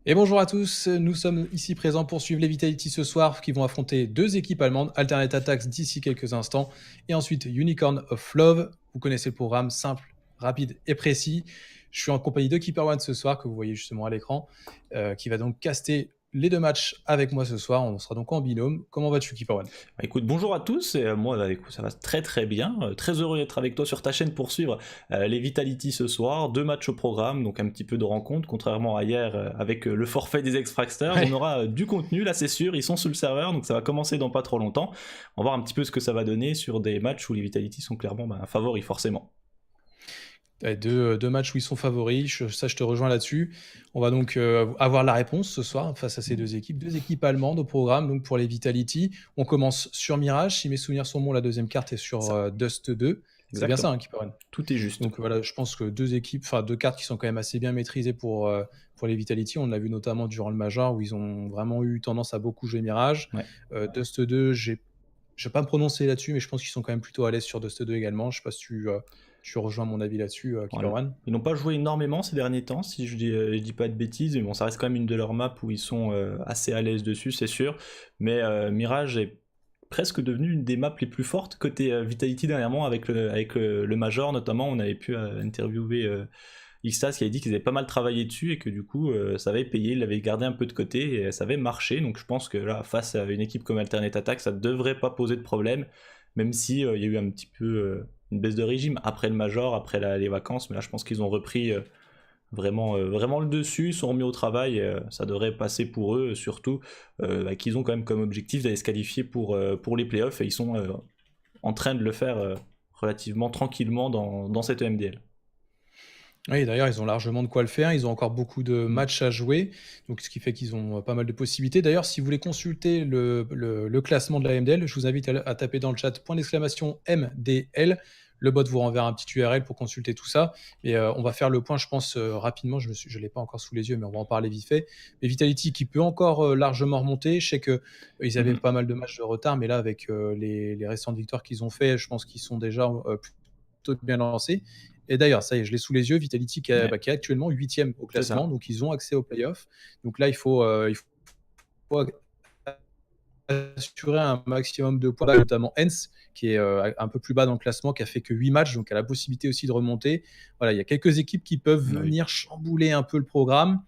Et bonjour à tous, nous sommes ici présents pour suivre les Vitality ce soir qui vont affronter deux équipes allemandes, Alternate Attacks d'ici quelques instants et ensuite Unicorn of Love. Vous connaissez le programme, simple, rapide et précis. Je suis en compagnie de Keeper One ce soir que vous voyez justement à l'écran, qui va donc caster les deux matchs avec moi ce soir. On sera donc en binôme. Comment vas-tu Keeper One? Écoute, bonjour à tous, et moi écoute, ça va très très bien, très heureux d'être avec toi sur ta chaîne pour suivre les Vitality ce soir, deux matchs au programme, donc un petit peu de rencontres, contrairement à hier avec le forfait des X-Fractors, Ouais. on aura du contenu, là c'est sûr, ils sont sur le serveur, donc ça va commencer dans pas trop longtemps, on va voir un petit peu ce que ça va donner sur des matchs où les Vitality sont clairement favoris forcément. Ouais, deux matchs où ils sont favoris, je te rejoins là-dessus. On va donc avoir la réponse ce soir face à ces deux équipes allemandes au programme, donc pour les Vitality. On commence sur Mirage, si mes souvenirs sont bons, la deuxième carte est sur Ça, Dust 2. C'est bien ça, exactement, hein, Keeper One. tout est juste. Donc voilà, je pense que deux cartes qui sont quand même assez bien maîtrisées pour les Vitality. On l'a vu notamment durant le Major où ils ont vraiment eu tendance à beaucoup jouer Mirage. Ouais. Dust 2, je vais pas me prononcer là-dessus, mais je pense qu'ils sont quand même plutôt à l'aise sur Dust 2 également. Je sais pas si tu rejoins mon avis là-dessus, Keeper Voilà. One. Ils n'ont pas joué énormément ces derniers temps, si je dis pas de bêtises, mais bon, ça reste quand même une de leurs maps où ils sont assez à l'aise dessus, c'est sûr. Mais Mirage est presque devenu une des maps les plus fortes côté Vitality dernièrement avec le Major notamment. On avait pu interviewer Xtas qui avait dit qu'ils avaient pas mal travaillé dessus et que du coup ça avait payé, ils l'avaient gardé un peu de côté et ça avait marché. Donc je pense que là, face à une équipe comme Alternate Attack, ça devrait pas poser de problème, même si il y a eu un petit peu une baisse de régime après le Major, après les vacances. Mais là, je pense qu'ils ont repris vraiment le dessus, ils sont remis au travail, et, ça devrait passer pour eux, surtout qu'ils ont quand même comme objectif d'aller se qualifier pour les playoffs et ils sont en train de le faire relativement tranquillement dans cette EMDL. Oui, d'ailleurs, ils ont largement de quoi le faire. Ils ont encore beaucoup de Mm. matchs à jouer, donc ce qui fait qu'ils ont pas mal de possibilités. D'ailleurs, si vous voulez consulter le classement de la MDL, je vous invite à taper dans le chat point d'exclamation MDL. Le bot vous renverra un petit URL pour consulter tout ça. Et on va faire le point, je pense, rapidement. Je ne l'ai pas encore sous les yeux, mais on va en parler vite fait. Mais Vitality qui peut encore largement remonter. Je sais qu'ils avaient Mhm. pas mal de matchs de retard, mais là, avec les récentes victoires qu'ils ont fait, je pense qu'ils sont déjà plutôt bien lancés. Et d'ailleurs, ça y est, je l'ai sous les yeux, Vitality Ouais, qui est actuellement 8e au c'est classement, ça. donc ils ont accès aux playoffs. Donc là, il faut assurer un maximum de points, notamment Hens, qui est un peu plus bas dans le classement, qui a fait que 8 matchs, donc a la possibilité aussi de remonter. Voilà, il y a quelques équipes qui peuvent Oui. venir chambouler un peu le programme,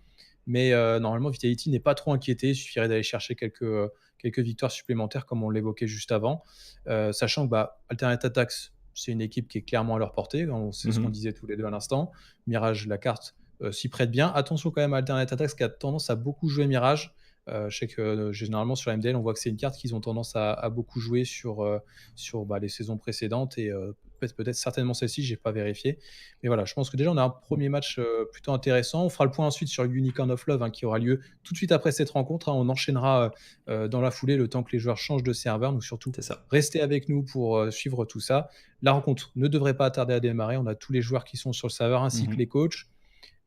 mais normalement, Vitality n'est pas trop inquiété. Il suffirait d'aller chercher quelques victoires supplémentaires, comme on l'évoquait juste avant. Sachant que Alternate Attacks, c'est une équipe qui est clairement à leur portée. C'est ce qu'on Mhm. disait tous les deux à l'instant. Mirage, la carte, s'y prête bien. Attention quand même à Alternate Attacks, qui a tendance à beaucoup jouer Mirage. Je sais que généralement sur la MDL, on voit que c'est une carte qu'ils ont tendance à beaucoup jouer sur les saisons précédentes et peut-être certainement celle-ci, j'ai pas vérifié. Mais voilà, je pense que déjà on a un premier match plutôt intéressant. On fera le point ensuite sur Unicorn of Love, hein, qui aura lieu tout de suite après cette rencontre, hein. On enchaînera dans la foulée le temps que les joueurs changent de serveur. Donc surtout, C'est ça. restez avec nous pour suivre tout ça. La rencontre ne devrait pas tarder à démarrer. On a tous les joueurs qui sont sur le serveur ainsi que Mhm. les coachs.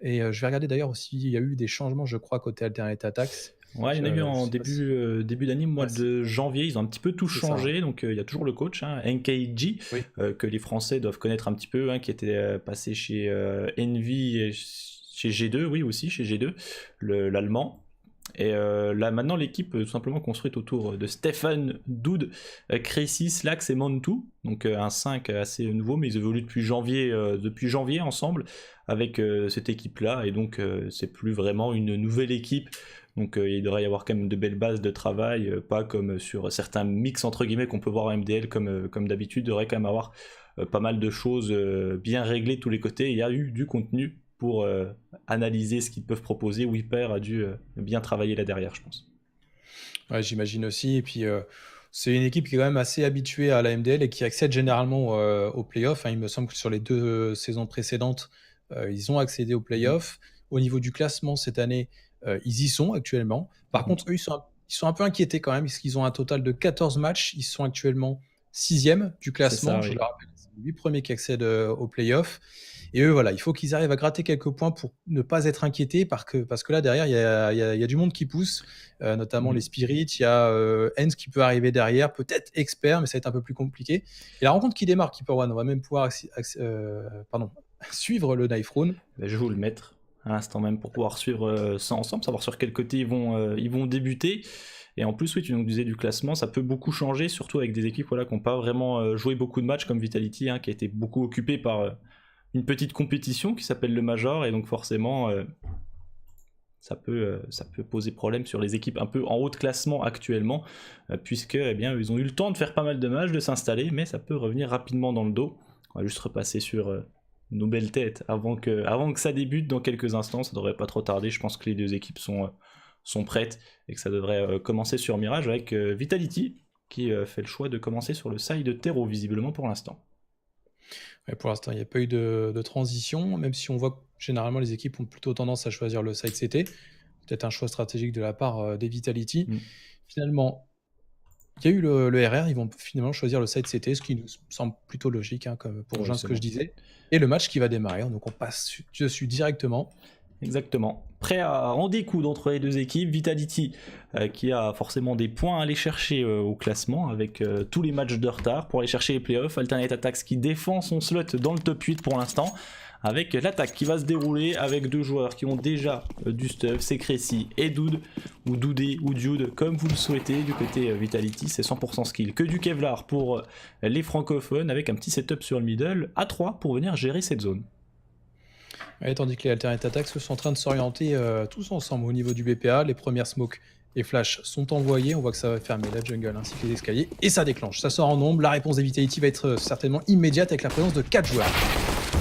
Et je vais regarder d'ailleurs aussi, il y a eu des changements, je crois, côté Alternate Attacks. Ouais, il y en a eu Je en sais pas si. début d'année, mois Ouais, de janvier, ils ont un petit peu tout c'est ça, ouais. changé, donc il y a toujours le coach, hein, NKG, Oui. que les Français doivent connaître un petit peu, hein, qui était passé chez Envy, et chez G2, oui aussi, chez G2, l'allemand. Et là maintenant l'équipe tout simplement construite autour de Stefan, Doud, Crécy, Slax et Montu, donc un 5 assez nouveau, mais ils évoluent depuis janvier ensemble avec cette équipe-là, et donc c'est plus vraiment une nouvelle équipe. Donc il devrait y avoir quand même de belles bases de travail, pas comme sur certains mix entre guillemets qu'on peut voir en MDL comme d'habitude. Il devrait quand même avoir pas mal de choses bien réglées de tous les côtés. Il y a eu du contenu pour analyser ce qu'ils peuvent proposer. Wipper a dû bien travailler là derrière, je pense. Ouais, j'imagine aussi. Et puis, c'est une équipe qui est quand même assez habituée à la MDL et qui accède généralement aux playoffs, hein. Il me semble que sur les deux saisons précédentes, ils ont accédé aux Mhm. playoffs. Au niveau du classement cette année, ils y sont actuellement. Par Mhm. contre, eux, ils sont un peu inquiétés quand même, puisqu'ils ont un total de 14 matchs. Ils sont actuellement 6e du C'est classement. ça, Je oui. le rappelle, c'est les 8 premiers qui accèdent aux playoffs. Et eux, voilà, il faut qu'ils arrivent à gratter quelques points pour ne pas être inquiétés, parce que là, derrière, il y a du monde qui pousse, notamment les Mhm. Spirits. Il y a Hens qui peut arriver derrière, peut-être Expert, mais ça va être un peu plus compliqué. Et la rencontre qui démarre, Keeper One, on va même pouvoir suivre le Knife Rune. Ben, je vais vous le mettre. à l'instant même pour pouvoir suivre ça ensemble, savoir sur quel côté ils vont débuter. Et en plus, oui, tu nous disais du classement, ça peut beaucoup changer, surtout avec des équipes voilà, qui n'ont pas vraiment joué beaucoup de matchs comme Vitality, hein, qui a été beaucoup occupé par une petite compétition qui s'appelle le Major, et donc forcément, ça peut poser problème sur les équipes un peu en haut de classement actuellement, puisque eh bien, ils ont eu le temps de faire pas mal de matchs, de s'installer, mais ça peut revenir rapidement dans le dos. On va juste repasser sur nos belles têtes avant que ça débute dans quelques instants, ça devrait pas trop tarder, je pense que les deux équipes sont prêtes et que ça devrait commencer sur Mirage avec Vitality qui fait le choix de commencer sur le side de Terreau visiblement pour l'instant. Ouais, pour l'instant, il n'y a pas eu de transition, même si on voit que généralement les équipes ont plutôt tendance à choisir le side CT. Peut-être un choix stratégique de la part des Vitality. Finalement, il y a eu le RR, ils vont finalement choisir le side CT, ce qui nous semble plutôt logique, hein, comme pour rejoindre ce que je disais. Et le match qui va démarrer, donc on passe dessus directement. Exactement. Prêt à en découdre entre les deux équipes. Vitality qui a forcément des points à aller chercher au classement avec tous les matchs de retard pour aller chercher les playoffs. Alternate Attacks qui défend son slot dans le top 8 pour l'instant, avec l'attaque qui va se dérouler avec deux joueurs qui ont déjà du stuff, c'est Crécy et Dude, ou Doudé ou Dude comme vous le souhaitez. Du côté Vitality, c'est 100% skill que du Kevlar pour les francophones, avec un petit setup sur le middle à 3 pour venir gérer cette zone. Ouais, tandis que les Alternate Attacks sont en train de s'orienter tous ensemble au niveau du BPA. Les premières smokes et flash sont envoyées. On voit que ça va fermer la jungle ainsi que les escaliers. Et ça déclenche, ça sort en nombre. La réponse des Vitality va être certainement immédiate avec la présence de 4 joueurs.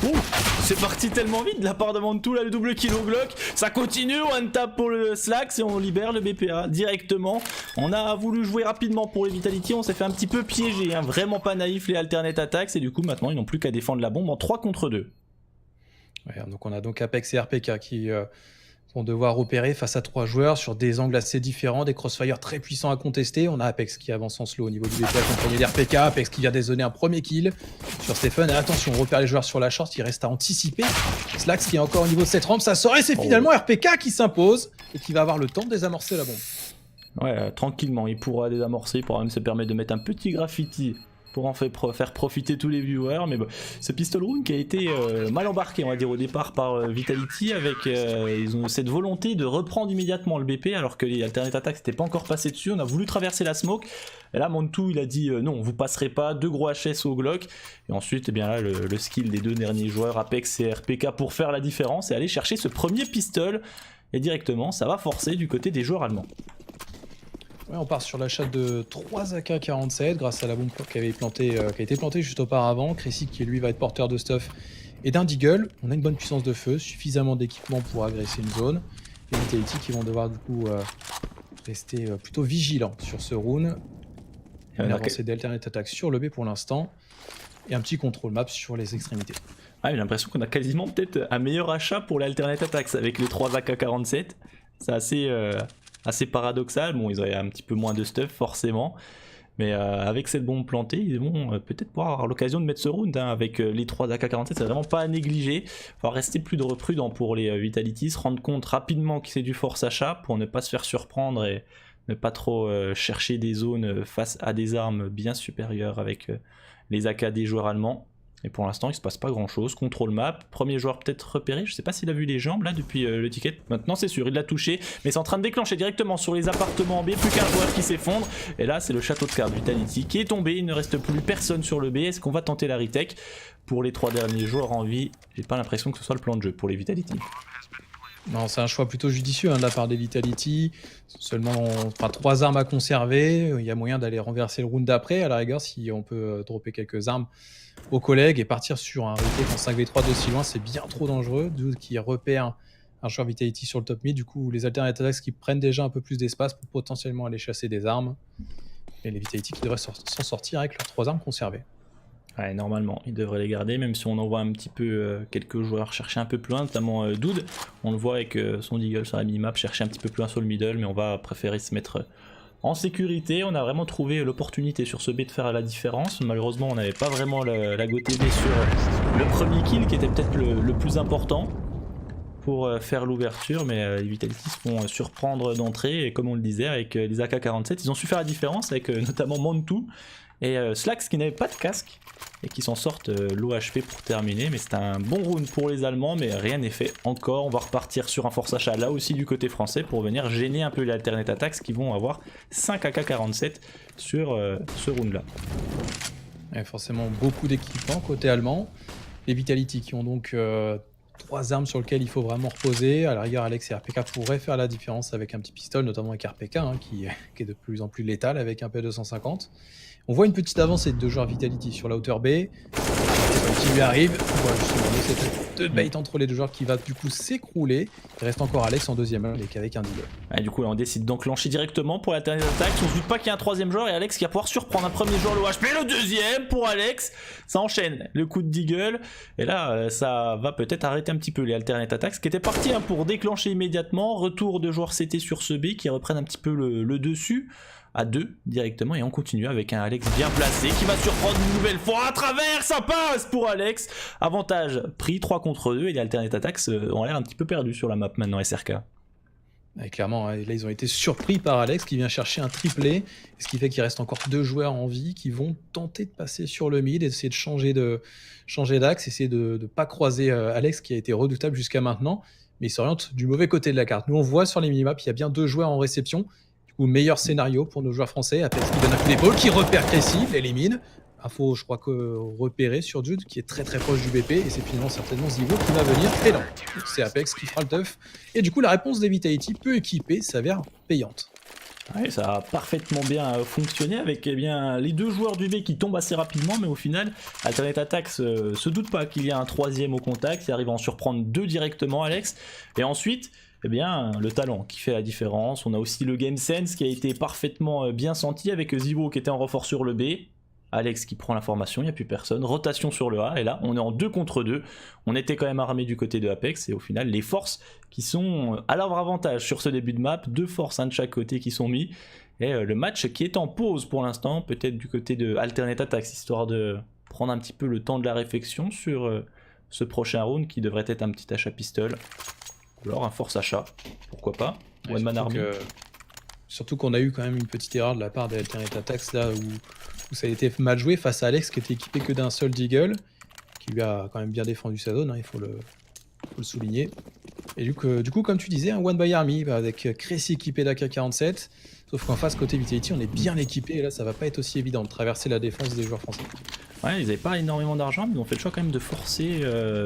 Ouh, c'est parti tellement vite de la part de Mantou, là, le double kill au Glock. Ça continue, one tap pour le Slax et on libère le BPA directement. On a voulu jouer rapidement pour les Vitality, on s'est fait un petit peu piéger, hein. Vraiment pas naïf les Alternate Attacks, et du coup maintenant ils n'ont plus qu'à défendre la bombe en 3 contre 2. Ouais, donc on a donc Apex et RPK qui vont devoir opérer face à 3 joueurs sur des angles assez différents, des crossfire très puissants à contester. On a Apex qui avance en slow au niveau du BPA accompagné d'RPK, Apex qui vient dézoner un premier kill sur Stephen. Et attention, on repère les joueurs sur la short, il reste à anticiper. Slax qui est encore au niveau de cette rampe, ça sort et c'est finalement RPK qui s'impose et qui va avoir le temps de désamorcer la bombe. Ouais, tranquillement, il pourra désamorcer, il pourra même se permettre de mettre un petit graffiti pour en faire profiter tous les viewers. Mais bon, ce pistol room qui a été mal embarqué, on va dire, au départ par Vitality, avec ils ont cette volonté de reprendre immédiatement le BP alors que les Alternate Attacks n'étaient pas encore passés dessus. On a voulu traverser la smoke et là Mantou il a dit non, vous passerez pas, 2 gros HS au Glock. Et ensuite, eh bien là, le skill des 2 derniers joueurs, Apex et RPK, pour faire la différence et aller chercher ce premier pistol. Et directement, ça va forcer du côté des joueurs allemands. Ouais, on part sur l'achat de 3 AK-47 grâce à la bombe qui a été plantée juste auparavant. Crécy qui lui va être porteur de stuff et d'un deagle. On a une bonne puissance de feu, suffisamment d'équipement pour agresser une zone. Les Vitality qui vont devoir du coup rester plutôt vigilants sur ce round. Une avancée d'Alternate Attack sur le B pour l'instant. Et un petit contrôle map sur les extrémités. Ah, j'ai l'impression qu'on a quasiment peut-être un meilleur achat pour les Alternate Attacks avec les 3 AK-47. C'est assez paradoxal. Bon, ils avaient un petit peu moins de stuff forcément, mais avec cette bombe plantée, ils vont peut-être pouvoir avoir l'occasion de mettre ce round, hein, avec les 3 AK-47, c'est vraiment pas à négliger. Il va rester plus prudent pour les Vitality, se rendre compte rapidement que c'est du force achat pour ne pas se faire surprendre et ne pas trop chercher des zones face à des armes bien supérieures avec les AK des joueurs allemands. Et pour l'instant, il se passe pas grand chose. Contrôle map, premier joueur peut-être repéré. Je sais pas s'il a vu les jambes là depuis le ticket. Maintenant, c'est sûr, il l'a touché. Mais c'est en train de déclencher directement sur les appartements en B. Plus qu'un joueur qui s'effondre. Et là, c'est le château de cartes Vitality qui est tombé. Il ne reste plus personne sur le B. Est-ce qu'on va tenter la retake pour les 3 derniers joueurs en vie? J'ai pas l'impression que ce soit le plan de jeu pour les Vitality. Non, c'est un choix plutôt judicieux, hein, de la part des Vitality. Seulement 3 armes à conserver. Il y a moyen d'aller renverser le round d'après. À la rigueur, si on peut dropper quelques armes aux collègues et partir sur un retake en 5v3 d'aussi loin, c'est bien trop dangereux. Dude qui repère un joueur Vitality sur le top mid. Du coup, les Alternate Attacks qui prennent déjà un peu plus d'espace pour potentiellement aller chasser des armes. Et les Vitality qui devraient s'en sortir avec leurs 3 armes conservées. Ouais, normalement, ils devraient les garder, même si on en voit un petit peu quelques joueurs chercher un peu plus loin, notamment Dude. On le voit avec son deagle sur la minimap, chercher un petit peu plus loin sur le middle, mais on va préférer se mettre en sécurité. On a vraiment trouvé l'opportunité sur ce B de faire la différence. Malheureusement, on n'avait pas vraiment la go TB sur le premier kill, qui était peut-être le plus important pour faire l'ouverture, mais les Vitality se font surprendre d'entrée, et comme on le disait, avec les AK-47, ils ont su faire la différence avec notamment Mantou, et Slax qui n'avait pas de casque et qui s'en sortent l'OHP pour terminer. Mais c'est un bon round pour les Allemands, mais rien n'est fait encore. On va repartir sur un force achat là aussi du côté français pour venir gêner un peu les Alternate Attacks qui vont avoir 5 AK-47 sur ce round là. Il y a forcément beaucoup d'équipements côté allemand. Les Vitality qui ont donc 3 armes sur lesquelles il faut vraiment reposer. À la rigueur, Alex et RPK pourraient faire la différence avec un petit pistolet, notamment avec RPK, hein, qui est de plus en plus létal avec un P250. On voit une petite avancée de 2 joueurs Vitality sur la hauteur B. Qui lui arrive. On voit justement cette de bait entre les 2 joueurs qui va du coup s'écrouler. Il reste encore Alex en deuxième avec un dealer. Ouais, du coup là on décide d'enclencher directement pour l'Alternate Attack. On se doute pas qu'il y a un 3ème joueur et Alex qui va pouvoir surprendre un premier joueur le HP, le deuxième pour Alex. Ça enchaîne le coup de Deagle. Et là ça va peut-être arrêter un petit peu les Alternate Attacks qui étaient partis hein, pour déclencher immédiatement. Retour de joueurs CT sur ce B qui reprennent un petit peu le dessus. À 2 directement et on continue avec un Alex bien placé qui va surprendre une nouvelle fois à travers, ça passe pour Alex. Avantage pris 3 contre 2 et les Alternate Attacks ont l'air un petit peu perdus sur la map maintenant SRK. Ouais, clairement, là ils ont été surpris par Alex qui vient chercher un triplé, ce qui fait qu'il reste encore 2 joueurs en vie qui vont tenter de passer sur le mid, essayer de changer d'axe, essayer de ne pas croiser Alex qui a été redoutable jusqu'à maintenant, mais il s'oriente du mauvais côté de la carte. Nous on voit sur les minimaps, il y a bien 2 joueurs en réception. Ou meilleur scénario pour nos joueurs français. Apex qui donne un coup d'épaule, qui repère Casey, l'élimine. Info, je crois que repéré sur Jude, qui est très très proche du BP. Et c'est finalement certainement Zivo qui va venir. Et là, c'est Apex qui fera le teuf. Et du coup, la réponse des Vitality, peu équipée, s'avère payante. Ouais, ça a parfaitement bien fonctionné avec les 2 joueurs du B qui tombent assez rapidement, mais au final, Alternate Attacks se doute pas qu'il y a un 3ème au contact, il arrive à en surprendre 2 directement, Alex. Et ensuite, le talent qui fait la différence. On a aussi le game sense qui a été parfaitement bien senti avec Zivo qui était en renfort sur le B. Alex qui prend l'information, il n'y a plus personne. Rotation sur le A et là on est en 2 contre 2. On était quand même armé du côté de Apex et au final les forces qui sont à leur avantage sur ce début de map. 2 forces de chaque côté qui sont mis. Et le match qui est en pause pour l'instant, peut-être du côté de Alternate Attacks, histoire de prendre un petit peu le temps de la réflexion sur ce prochain round qui devrait être un petit achat pistol. Ou alors un force achat, pourquoi pas. Ouais, surtout qu'on a eu quand même une petite erreur de la part des Alternate Attacks là où ça a été mal joué face à Alex qui était équipé que d'un seul Deagle, qui lui a quand même bien défendu sa zone, hein, il faut le souligner. Et du coup, comme tu disais, un One by Army avec Crécy équipé d'AK-47, sauf qu'en face, côté Vitality, on est bien équipé et là ça va pas être aussi évident de traverser la défense des joueurs français. Ouais, ils avaient pas énormément d'argent, mais ils ont fait le choix quand même de forcer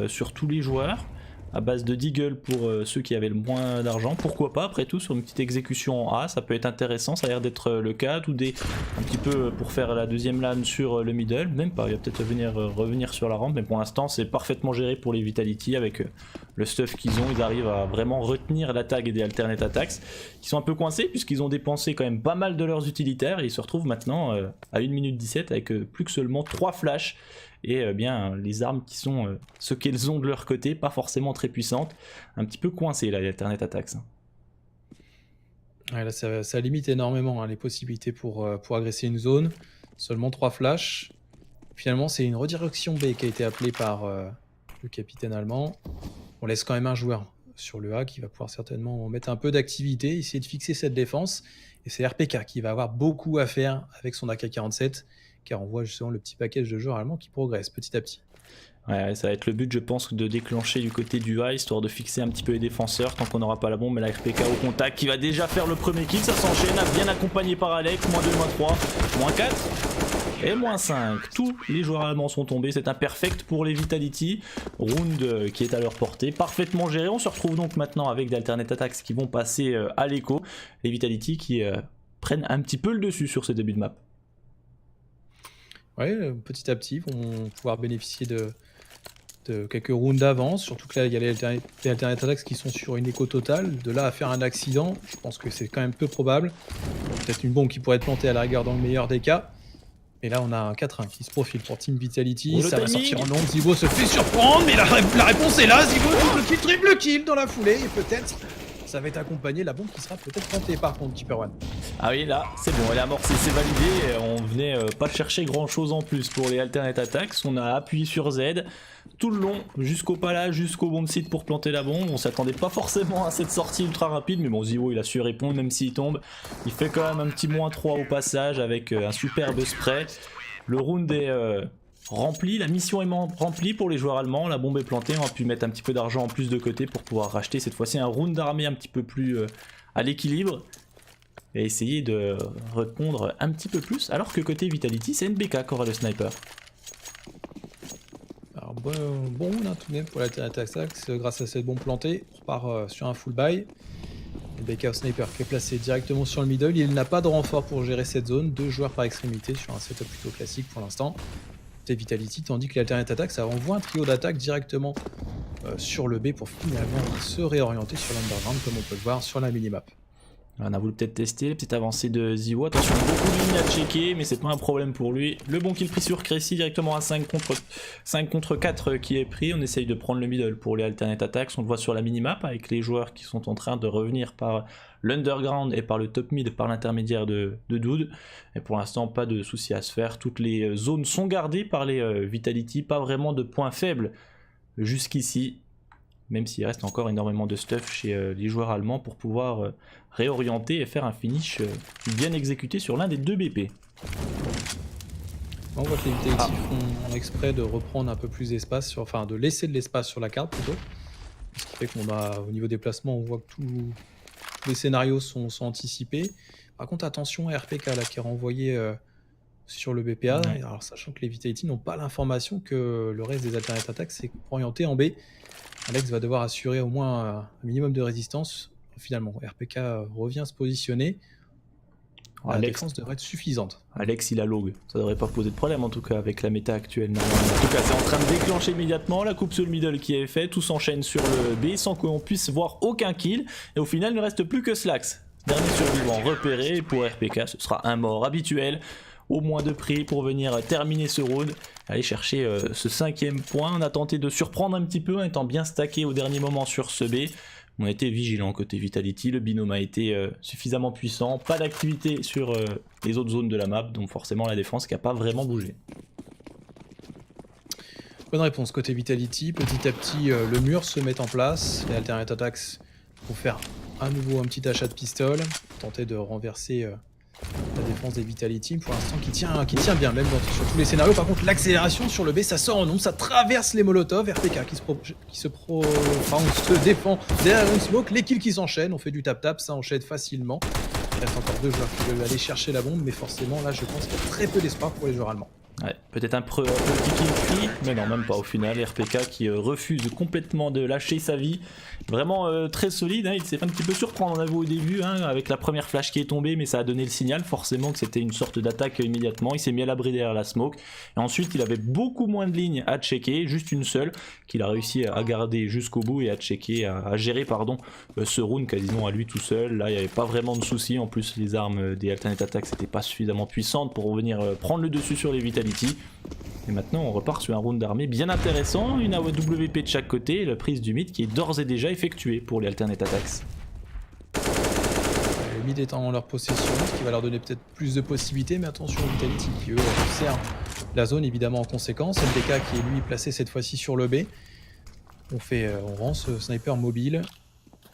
sur tous les joueurs. À base de Deagle pour ceux qui avaient le moins d'argent, pourquoi pas, après tout sur une petite exécution en A, ça peut être intéressant, ça a l'air d'être le cas, tout un petit peu pour faire la deuxième lane sur le middle, même pas, il va peut-être revenir sur la rampe, mais pour l'instant c'est parfaitement géré pour les Vitality avec le stuff qu'ils ont, ils arrivent à vraiment retenir la tag des Alternate Attacks, qui sont un peu coincés puisqu'ils ont dépensé quand même pas mal de leurs utilitaires et ils se retrouvent maintenant à 1 minute 17 avec plus que seulement 3 flashs. Et les armes qui sont ce qu'elles ont de leur côté, pas forcément très puissantes, un petit peu coincées là les Alternate Attacks. Ouais, là ça limite énormément hein, les possibilités pour agresser une zone, seulement 3 flashs. Finalement c'est une redirection B qui a été appelée par le capitaine allemand. On laisse quand même un joueur sur le A qui va pouvoir certainement mettre un peu d'activité, essayer de fixer cette défense. Et c'est RPK qui va avoir beaucoup à faire avec son AK-47. Car on voit justement le petit package de joueurs allemands qui progresse petit à petit. Ouais, ça va être le but, je pense, de déclencher du côté du A, histoire de fixer un petit peu les défenseurs tant qu'on n'aura pas la bombe. Mais la RPK au contact qui va déjà faire le premier kill, ça s'enchaîne, bien accompagné par Alex, -2, -3, -4 et -5. Tous les joueurs allemands sont tombés, c'est un perfect pour les Vitality. Round qui est à leur portée, parfaitement géré. On se retrouve donc maintenant avec des Alternate Attacks qui vont passer à l'écho. Les Vitality qui prennent un petit peu le dessus sur ce début de map. Ouais, petit à petit, vont pouvoir bénéficier de quelques rounds d'avance, surtout que là, il y a les Alternate Attacks qui sont sur une écho totale. De là à faire un accident, je pense que c'est quand même peu probable. Peut-être une bombe qui pourrait être plantée à la rigueur dans le meilleur des cas. Et là, on a un 4-1 qui se profile pour Team Vitality. Ça va sortir en long. Zivo se fait surprendre, mais la réponse est là. Zivo, triple kill dans la foulée. Et peut-être, ça va être accompagné. La bombe qui sera peut-être plantée par contre, Keeper One. Ah oui, là, c'est bon, elle est amorcée, c'est validé. On venait pas chercher grand-chose en plus pour les Alternate Attacks. On a appuyé sur Z tout le long, jusqu'au palace, jusqu'au bomb site pour planter la bombe. On s'attendait pas forcément à cette sortie ultra rapide, mais bon, Zivo il a su répondre même s'il tombe. Il fait quand même un petit -3 au passage avec un superbe spray. Le round est rempli, la mission est remplie pour les joueurs allemands, la bombe est plantée, on a pu mettre un petit peu d'argent en plus de côté pour pouvoir racheter cette fois-ci un round d'armée un petit peu plus à l'équilibre et essayer de répondre un petit peu plus, alors que côté Vitality c'est NBK qui aura le sniper. Alors bon round hein, tout de même pour l'Alternate Attax, grâce à cette bombe plantée, on repart sur un full buy. NBK au sniper qui est placé directement sur le middle, il n'a pas de renfort pour gérer cette zone, 2 joueurs par extrémité sur un setup plutôt classique pour l'instant. C'est Vitality, tandis que l'Alternate Attack, ça envoie un trio d'attaque directement sur le B pour finalement se réorienter sur l'underground comme on peut le voir sur la minimap. On a voulu peut-être tester les petites avancées de Ziwo. Attention, beaucoup de lignes à checker, mais c'est pas un problème pour lui. Le bon kill pris sur Crécy, directement à 5 contre 4 qui est pris. On essaye de prendre le middle pour les alternate attacks. On le voit sur la minimap avec les joueurs qui sont en train de revenir par l'underground et par le top mid, par l'intermédiaire de Dude. Et pour l'instant, pas de soucis à se faire. Toutes les zones sont gardées par les Vitality. Pas vraiment de points faibles jusqu'ici. Même s'il reste encore énormément de stuff chez les joueurs allemands pour pouvoir réorienter et faire un finish bien exécuté sur l'un des 2 BP. On voit que les Vitality font exprès de reprendre un peu plus d'espace, enfin de laisser de l'espace sur la carte plutôt. Ce qui fait qu'on a, au niveau déplacement, on voit que tous les scénarios sont anticipés. Par contre, attention à RPK là, qui est renvoyé sur le BPA. Ouais. Alors, sachant que les Vitality n'ont pas l'information que le reste des alternate attacks s'est orienté en B. Alex va devoir assurer au moins un minimum de résistance. Finalement, RPK revient se positionner. La défense devrait être suffisante. Alex il a log, ça devrait pas poser de problème en tout cas avec la méta actuelle. En tout cas c'est en train de déclencher immédiatement, la coupe sur le middle qui est faite, tout s'enchaîne sur le B sans qu'on puisse voir aucun kill. Et au final il ne reste plus que Slax. Dernier survivant repéré, et pour RPK ce sera un mort habituel. Au moins de prix pour venir terminer ce round, aller chercher ce 5e point. On a tenté de surprendre un petit peu en étant bien stacké au dernier moment sur ce B. On a été vigilant côté Vitality, le binôme a été suffisamment puissant, pas d'activité sur les autres zones de la map, donc forcément la défense qui n'a pas vraiment bougé. Bonne réponse côté Vitality, petit à petit le mur se met en place, les alternate attacks vont faire à nouveau un petit achat de pistol, tenter de renverser la défense des Vitality pour l'instant qui tient bien même sur tous les scénarios. Par contre l'accélération sur le B ça sort en ondes, ça traverse les molotovs, RPK qui se défend derrière une smoke, les kills qui s'enchaînent, on fait du tap-tap, ça enchaîne facilement. Il reste encore 2 joueurs qui veulent aller chercher la bombe, mais forcément là je pense qu'il y a très peu d'espoir pour les joueurs allemands. Ouais, peut-être un petit kill free, mais non, même pas au final. RPK qui refuse complètement de lâcher sa vie. Vraiment très solide, hein. Il s'est fait un petit peu surprendre, on a vu au début, hein, avec la première flash qui est tombée, mais ça a donné le signal forcément que c'était une sorte d'attaque immédiatement. Il s'est mis à l'abri derrière la smoke. Et ensuite, il avait beaucoup moins de lignes à checker, juste une seule, qu'il a réussi à garder jusqu'au bout et à checker, à gérer pardon, ce round quasiment à lui tout seul. Là, il n'y avait pas vraiment de soucis. En plus, les armes des alternate attacks n'étaient pas suffisamment puissantes pour venir prendre le dessus sur les Vitality. Et maintenant on repart sur un round d'armée bien intéressant, une AWP de chaque côté et la prise du mid qui est d'ores et déjà effectuée pour les alternate attacks. Le mid est en leur possession, ce qui va leur donner peut-être plus de possibilités, mais attention Vitality qui eux serrent la zone évidemment en conséquence. NBK qui est lui placé cette fois-ci sur le B. On rend ce sniper mobile.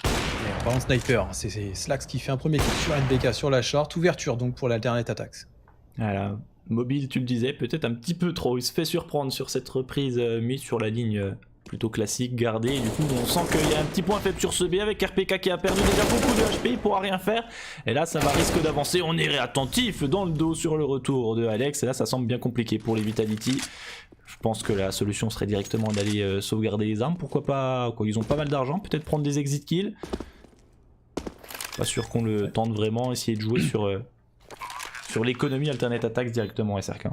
En parlant de sniper, c'est Slax qui fait un premier kill sur NBK sur la short, ouverture donc pour l'alternate attacks. Voilà. Mobile, tu le disais, peut-être un petit peu trop. Il se fait surprendre sur cette reprise mise sur la ligne plutôt classique, gardée. Et du coup, on sent qu'il y a un petit point faible sur ce B avec RPK qui a perdu déjà beaucoup de HP. Il pourra rien faire. Et là, ça va risque d'avancer. On est attentif dans le dos sur le retour de Alex. Et là, ça semble bien compliqué pour les Vitality. Je pense que la solution serait directement d'aller sauvegarder les armes. Pourquoi pas, quoi, ils ont pas mal d'argent. Peut-être prendre des exit kills. Pas sûr qu'on le tente vraiment. Essayer de jouer sur l'économie alternate attacks directement SRK.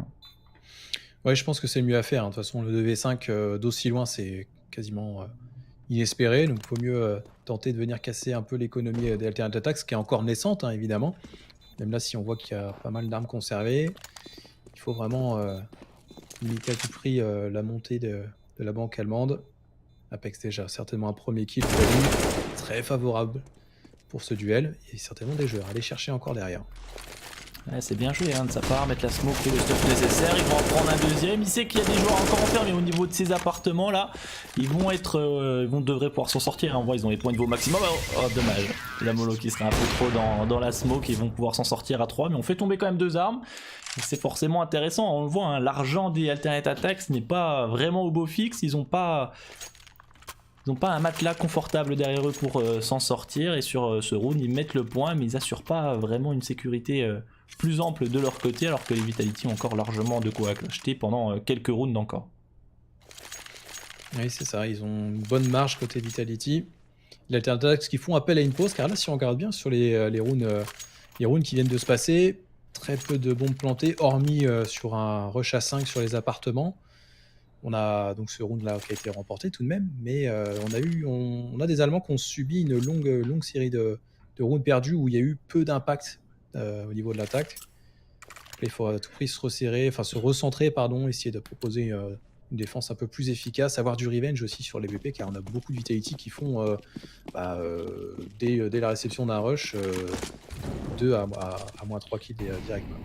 Ouais, je pense que c'est le mieux à faire. De toute façon, le 2v5 d'aussi loin, c'est quasiment inespéré. Donc, il faut mieux tenter de venir casser un peu l'économie des alternate attacks, qui est encore naissante, hein, évidemment. Même là, si on voit qu'il y a pas mal d'armes conservées, il faut vraiment limiter à tout prix la montée de la banque allemande. Apex déjà, certainement un premier kill pour lui, très favorable pour ce duel. Et certainement des joueurs à aller chercher encore derrière. Ouais, c'est bien joué de sa part, mettre la smoke et le stuff nécessaire. Ils vont en prendre un deuxième. Il sait qu'il y a des joueurs encore en fer, mais au niveau de ces appartements là, ils devraient pouvoir s'en sortir. On voit, ils ont les points de niveau maximum. Oh, dommage. La mollo qui serait un peu trop dans la smoke. Ils vont pouvoir s'en sortir à 3, mais on fait tomber quand même 2 armes. C'est forcément intéressant. On le voit, l'argent des Alternate Attacks n'est pas vraiment au beau fixe. Ils n'ont pas un matelas confortable derrière eux pour s'en sortir, et sur ce round ils mettent le point, mais ils assurent pas vraiment une sécurité plus ample de leur côté, alors que les Vitality ont encore largement de quoi acheter pendant quelques rounds encore. Oui, c'est ça, ils ont une bonne marge côté Vitality. L'Alternative qui font appel à une pause, car là si on regarde bien sur les rounds qui viennent de se passer, très peu de bombes plantées, hormis sur un rush à 5 sur les appartements. On a donc ce round là qui a été remporté tout de même, mais on a des Allemands qui ont subi une longue série de rounds perdus où il y a eu peu d'impact au niveau de l'attaque. Il faut à tout prix se recentrer, essayer de proposer une défense un peu plus efficace, avoir du revenge aussi sur les BP, car on a beaucoup de Vitality qui font dès la réception d'un rush 2 à moins 3 kills directement.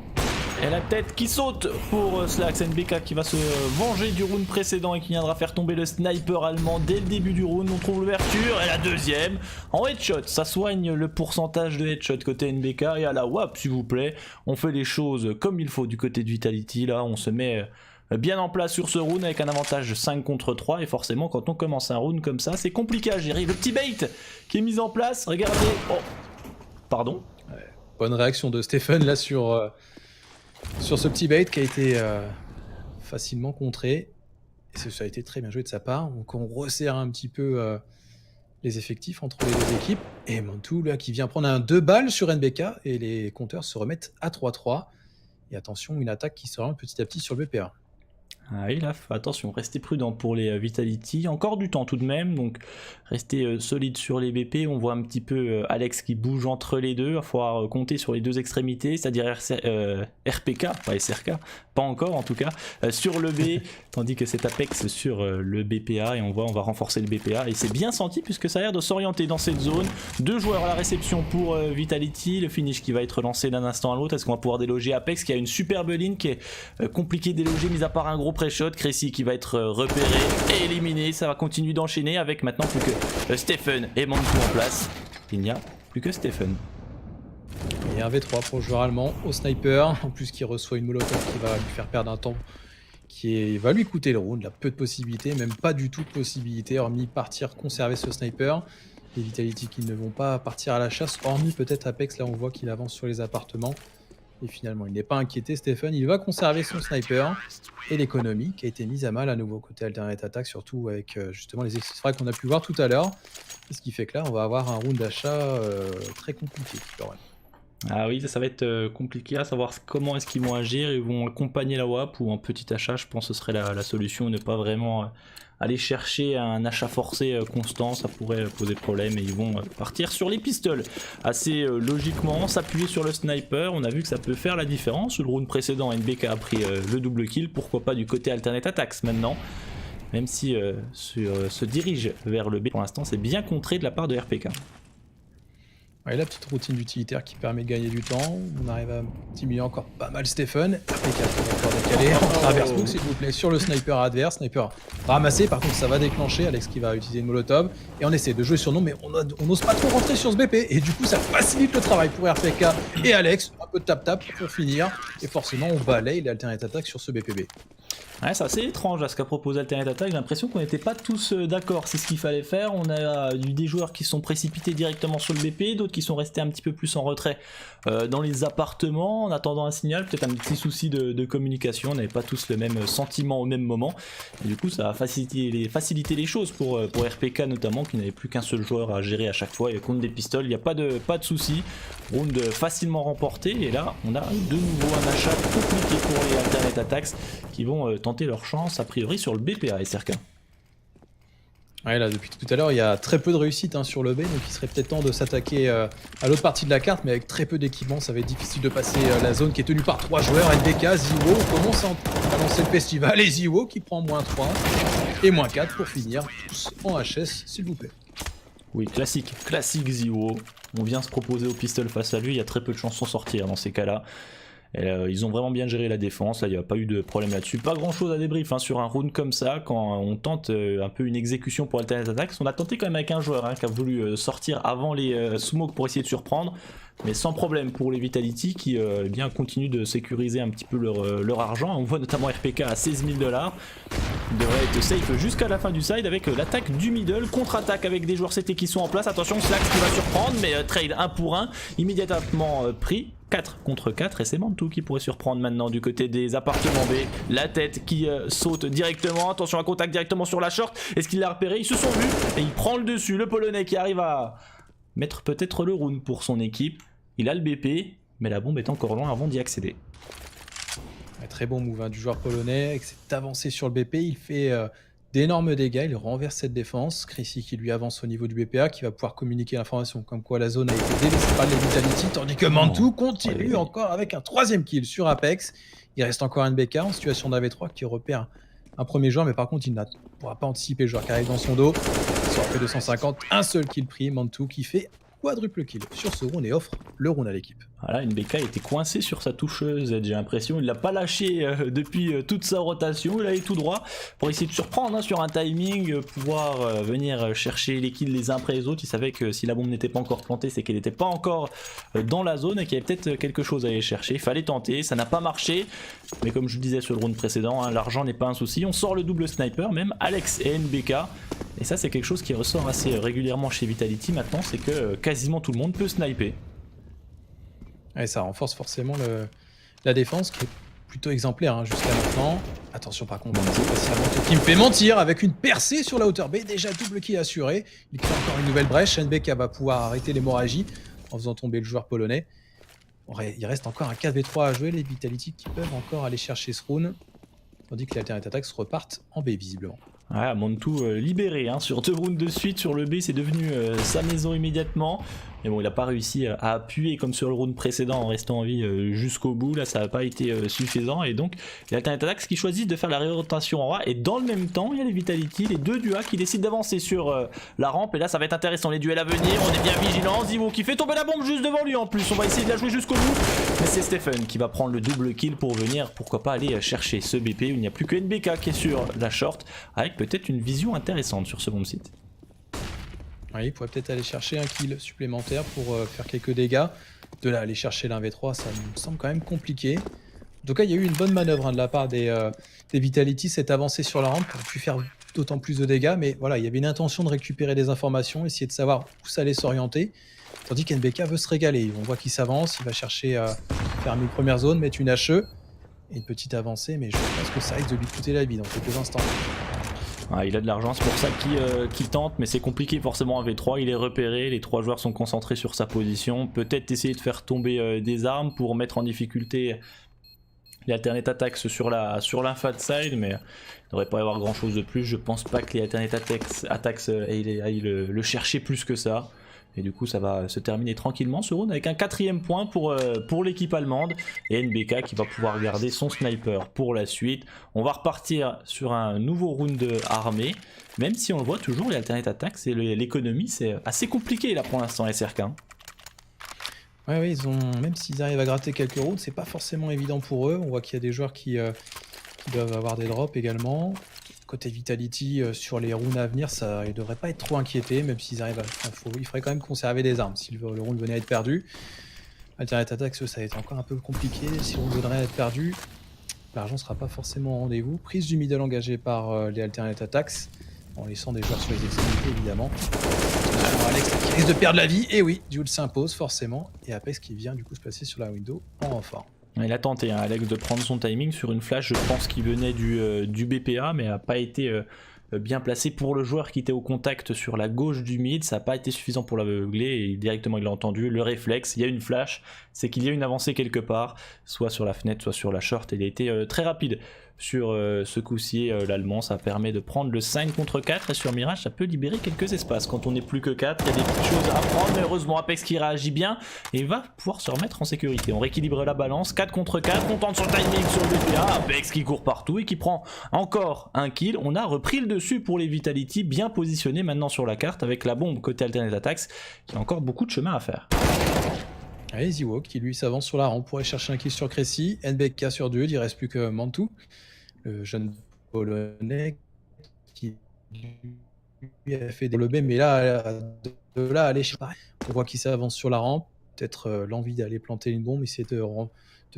Et la tête qui saute pour Slax, NBK qui va se venger du round précédent et qui viendra faire tomber le sniper allemand dès le début du round. On trouve l'ouverture et la deuxième en headshot. Ça soigne le pourcentage de headshot côté NBK, et à la WAP s'il vous plaît. On fait les choses comme il faut du côté de Vitality. Là on se met bien en place sur ce round avec un avantage de 5 contre 3, et forcément quand on commence un round comme ça c'est compliqué à gérer. Le petit bait qui est mis en place, regardez. Oh, pardon. Ouais, bonne réaction de Stephen là sur ce petit bait qui a été facilement contré, et ça a été très bien joué de sa part. Donc on resserre un petit peu les effectifs entre les deux équipes, et Mantou là qui vient prendre un 2 balles sur NBK, et les compteurs se remettent à 3-3. Et attention, une attaque qui se rend petit à petit sur le BPA. Ah oui, là, attention, restez prudent pour les Vitality. Encore du temps tout de même, donc restez solide sur les BP. On voit un petit peu Alex qui bouge entre les deux. Il va falloir compter sur les deux extrémités, c'est-à-dire RPK, pas SRK, pas encore en tout cas, sur le B, tandis que c'est Apex sur le BPA. Et on va renforcer le BPA. Et c'est bien senti puisque ça a l'air de s'orienter dans cette zone. 2 joueurs à la réception pour Vitality. Le finish qui va être lancé d'un instant à l'autre. Est-ce qu'on va pouvoir déloger Apex qui a une superbe ligne qui est compliquée à déloger, mis à part un gros pré-shot. Crécy qui va être repéré et éliminé. Ça va continuer d'enchaîner avec maintenant plus que Stephen et Mantou en place. Il n'y a plus que Stephen. Et un V3 pour le joueur allemand au sniper, en plus qui reçoit une molotov qui va lui faire perdre un temps va lui coûter le round. Il a peu de possibilités, même pas du tout de possibilités, hormis partir conserver ce sniper. Les Vitality qui ne vont pas partir à la chasse, hormis peut-être Apex. Là on voit qu'il avance sur les appartements. Et finalement, il n'est pas inquiété, Stephen. Il va conserver son sniper et l'économie qui a été mise à mal à nouveau côté Alternate Attack, surtout avec justement les extraits qu'on a pu voir tout à l'heure. Ce qui fait que là, on va avoir un round d'achat très compliqué. Ah oui, ça va être compliqué à savoir comment est-ce qu'ils vont agir. Ils vont accompagner la WAP ou un petit achat. Je pense que ce serait la solution, ne pas vraiment aller chercher un achat forcé constant, ça pourrait poser problème, et ils vont partir sur les pistoles assez logiquement, s'appuyer sur le sniper. On a vu que ça peut faire la différence. Le round précédent, NBK a pris le double kill, pourquoi pas du côté Alternate Attacks maintenant, même si se dirige vers le B. Pour l'instant c'est bien contré de la part de RPK. Et la petite routine d'utilitaire qui permet de gagner du temps. On arrive à diminuer encore pas mal Stephen. RPK qui va encore décaler. On traverse nous s'il vous plaît sur le sniper adverse. Sniper ramassé, par contre ça va déclencher. Alex qui va utiliser une molotov. Et on essaie de jouer sur nous, mais on n'ose pas trop rentrer sur ce BP. Et du coup ça facilite le travail pour RPK et Alex. Un peu de tap-tap pour finir. Et forcément on balaye l'Alternate Attack sur ce BPB. Ouais, c'est assez étrange à ce qu'a proposé Alternate Attack. J'ai l'impression qu'on n'était pas tous d'accord, c'est ce qu'il fallait faire. On a eu des joueurs qui sont précipités directement sur le BP, d'autres qui sont restés un petit peu plus en retrait dans les appartements en attendant un signal, peut-être un petit souci de communication. On n'avait pas tous le même sentiment au même moment, et du coup ça a facilité les choses pour RPK notamment, qui n'avait plus qu'un seul joueur à gérer à chaque fois, et contre des pistoles il n'y a pas de souci. Round facilement remporté, et là on a de nouveau un achat compliqué pour les Alternate Attacks qui vont tenter leur chance a priori sur le BPA, SRK. Ouais, là depuis tout à l'heure il y a très peu de réussite sur le B, donc il serait peut-être temps de s'attaquer à l'autre partie de la carte, mais avec très peu d'équipement ça va être difficile de passer la zone qui est tenue par 3 joueurs. NBK, Ziwo, on commence à lancer le festival, et Ziwo qui prend -3 et -4 pour finir tous en HS s'il vous plaît. Oui, classique Ziwo. On vient se proposer au pistol face à lui, il y a très peu de chances de s'en sortir dans ces cas-là. Et, ils ont vraiment bien géré la défense, là il n'y a pas eu de problème là-dessus. Pas grand chose à débrief hein, sur un round comme ça, quand on tente un peu une exécution pour Alternate Attacks. On a tenté quand même avec un joueur hein, qui a voulu sortir avant les smokes pour essayer de surprendre, mais sans problème pour les Vitality qui eh bien continuent de sécuriser un petit peu leur argent. On voit notamment RPK à 16 000 $. Il devrait être safe jusqu'à la fin du side avec l'attaque du middle, contre-attaque avec des joueurs CT qui sont en place. Attention, Slax qui va surprendre, mais trade 1 pour 1, immédiatement pris. 4 contre 4 et c'est Mantou qui pourrait surprendre maintenant du côté des appartements B. La tête qui saute directement, attention à contact directement sur la short. Est-ce qu'il l'a repéré? Ils se sont vus et il prend le dessus. Le Polonais qui arrive à mettre peut-être le round pour son équipe. Il a le BP, mais la bombe est encore loin avant d'y accéder. Très bon move hein, du joueur polonais, avec cette avancée sur le BP, il fait d'énormes dégâts, il renverse cette défense. Chrissy qui lui avance au niveau du BPA, qui va pouvoir communiquer l'information comme quoi la zone a été délaissée par les Vitality, tandis que Mantou continue encore avec un 3e kill sur Apex. Il reste encore un BK en situation d'AV3 qui repère un premier joueur, mais par contre il ne pourra pas anticiper le joueur qui arrive dans son dos. Il sera fait 250, un seul kill pris, Mantou qui fait quadruple kill sur ce round et offre le round à l'équipe. Voilà, NBK était coincé sur sa toucheuse, j'ai l'impression, il l'a pas lâché depuis toute sa rotation, il allait tout droit pour essayer de surprendre hein, sur un timing, pouvoir venir chercher les kills les uns après les autres. Il savait que si la bombe n'était pas encore plantée, c'est qu'elle n'était pas encore dans la zone et qu'il y avait peut-être quelque chose à aller chercher. Il fallait tenter, ça n'a pas marché, mais comme je vous disais sur le round précédent, hein, l'argent n'est pas un souci. On sort le double sniper, même Alex et NBK, et ça c'est quelque chose qui ressort assez régulièrement chez Vitality maintenant, c'est que quasiment tout le monde peut sniper. Et ça renforce forcément la défense qui est plutôt exemplaire hein, jusqu'à maintenant. Attention par contre, c'est Mantou qui me fait mentir avec une percée sur la hauteur B. Déjà double kill assuré. Il crée encore une nouvelle brèche. NBK va pouvoir arrêter l'hémorragie en faisant tomber le joueur polonais. Il reste encore un 4v3 à jouer. Les Vitality qui peuvent encore aller chercher ce round. Tandis que les Alternate Attacks repartent en B visiblement. Ouais, Mantou libéré hein, sur 2 rounds de suite sur le B, c'est devenu sa maison immédiatement. Mais bon, il n'a pas réussi à appuyer comme sur le round précédent en restant en vie jusqu'au bout. Là, ça n'a pas été suffisant. Et donc, les Alternate Attacks qui choisissent de faire la réorientation en A. Et dans le même temps, il y a les Vitality, les deux du A qui décident d'avancer sur la rampe. Et là, ça va être intéressant, les duels à venir. On est bien vigilants. Zivo qui fait tomber la bombe juste devant lui en plus. On va essayer de la jouer jusqu'au bout. Mais c'est Stephen qui va prendre le double kill pour venir, pourquoi pas, aller chercher ce BP. Il n'y a plus que NBK qui est sur la short, avec peut-être une vision intéressante sur ce bomb site. Oui, il pourrait peut-être aller chercher un kill supplémentaire pour faire quelques dégâts. De là, aller chercher l'A1v3, ça me semble quand même compliqué. En tout cas, il y a eu une bonne manœuvre hein, de la part des Vitality, cette avancée sur la rampe pour pu faire d'autant plus de dégâts. Mais voilà, il y avait une intention de récupérer des informations, essayer de savoir où ça allait s'orienter. Tandis qu'NBK veut se régaler. On voit qu'il s'avance, il va chercher à faire une première zone, mettre une HE. Et une petite avancée, mais je pense que ça risque de lui coûter la vie dans quelques instants. Ah, il a de l'argent, c'est pour ça qu'il tente, mais c'est compliqué forcément en V3, il est repéré, les 3 joueurs sont concentrés sur sa position, peut-être essayer de faire tomber des armes pour mettre en difficulté les Alternate Attacks sur l'infad side, mais il ne devrait pas y avoir grand chose de plus. Je pense pas que les Alternate Attacks aillent le chercher plus que ça. Et du coup ça va se terminer tranquillement ce round avec un 4e point pour l'équipe allemande et NBK qui va pouvoir garder son sniper pour la suite. On va repartir sur un nouveau round armé, même si on le voit toujours les Alternate Attacks et l'économie c'est assez compliqué là pour l'instant SRK. Ouais, même s'ils arrivent à gratter quelques rounds, c'est pas forcément évident pour eux. On voit qu'il y a des joueurs qui doivent avoir des drops également. Côté Vitality, sur les rounds à venir, ils ne devraient pas être trop inquiétés, même s'ils arrivent il faudrait quand même conserver des armes si le round venait à être perdu. Alternate Attacks, ça va être encore un peu compliqué. Si le round venait à être perdu, l'argent ne sera pas forcément au rendez-vous. Prise du middle engagée par les Alternate Attacks, en laissant des joueurs sur les extrémités évidemment. Alex qui risque de perdre la vie, et oui, Jules s'impose forcément, et Apex qui vient du coup se placer sur la window en renfort. Il a tenté hein, Alex de prendre son timing sur une flash, je pense qu'il venait du BPA, mais n'a pas été bien placé pour le joueur qui était au contact sur la gauche du mid. Ça n'a pas été suffisant pour l'aveugler et directement il a entendu le réflexe. Il y a une flash, c'est qu'il y a une avancée quelque part, soit sur la fenêtre, soit sur la short. Il a été très rapide sur ce coup-ci, l'allemand. Ça permet de prendre le 5 contre 4 et sur Mirage ça peut libérer quelques espaces. Quand on n'est plus que 4, il y a des petites choses à prendre, mais heureusement Apex qui réagit bien et va pouvoir se remettre en sécurité. On rééquilibre la balance, 4 contre 4, on tente son timing sur le BPA, Apex qui court partout et qui prend encore un kill. On a repris le dessus pour les Vitality, bien positionné maintenant sur la carte avec la bombe côté Alternate Attacks qui a encore beaucoup de chemin à faire. Allez, Ziwo qui lui s'avance sur la rampe pour aller chercher un kill sur Crécy. NBK sur Dude, il reste plus que Mantou, le jeune polonais qui lui a fait des lobés, mais là, de là à aller on voit qu'il s'avance sur la rampe. Peut-être l'envie d'aller planter une bombe, essayer de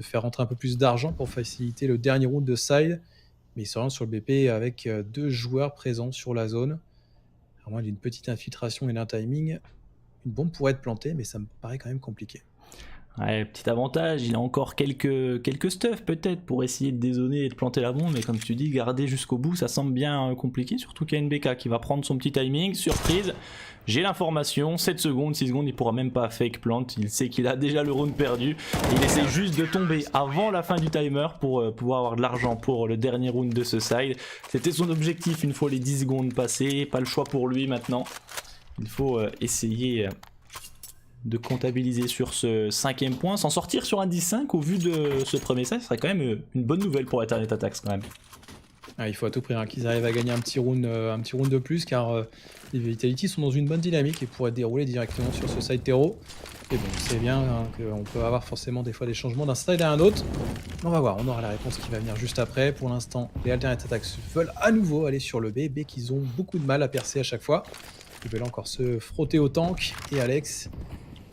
faire rentrer un peu plus d'argent pour faciliter le dernier round de side. Mais il se rend sur le BP avec 2 joueurs présents sur la zone. À moins d'une petite infiltration et d'un timing, une bombe pourrait être plantée, mais ça me paraît quand même compliqué. Ouais, petit avantage, il a encore quelques stuff peut-être pour essayer de dézoner et de planter la bombe, mais comme tu dis, garder jusqu'au bout, ça semble bien compliqué, surtout qu'il y a NBK qui va prendre son petit timing, surprise, j'ai l'information, 7 secondes, 6 secondes, il pourra même pas fake plant, il sait qu'il a déjà le round perdu, il essaie juste de tomber avant la fin du timer pour pouvoir avoir de l'argent pour le dernier round de ce side, c'était son objectif une fois les 10 secondes passées, pas le choix pour lui maintenant, il faut essayer de comptabiliser sur ce 5ème point, s'en sortir sur un 10-5 au vu de ce premier set, ce serait quand même une bonne nouvelle pour Eternate Attacks quand même. Ah, il faut à tout prix qu'ils arrivent à gagner un petit round de plus, car les Vitality sont dans une bonne dynamique et pourraient dérouler directement sur ce side terreau. Et bon, c'est bien qu'on peut avoir forcément des fois des changements d'un side à un autre. On va voir, on aura la réponse qui va venir juste après. Pour l'instant, les Alternate Attacks veulent à nouveau aller sur le B qu'ils ont beaucoup de mal à percer à chaque fois. Ils veulent encore se frotter au tank et Alex.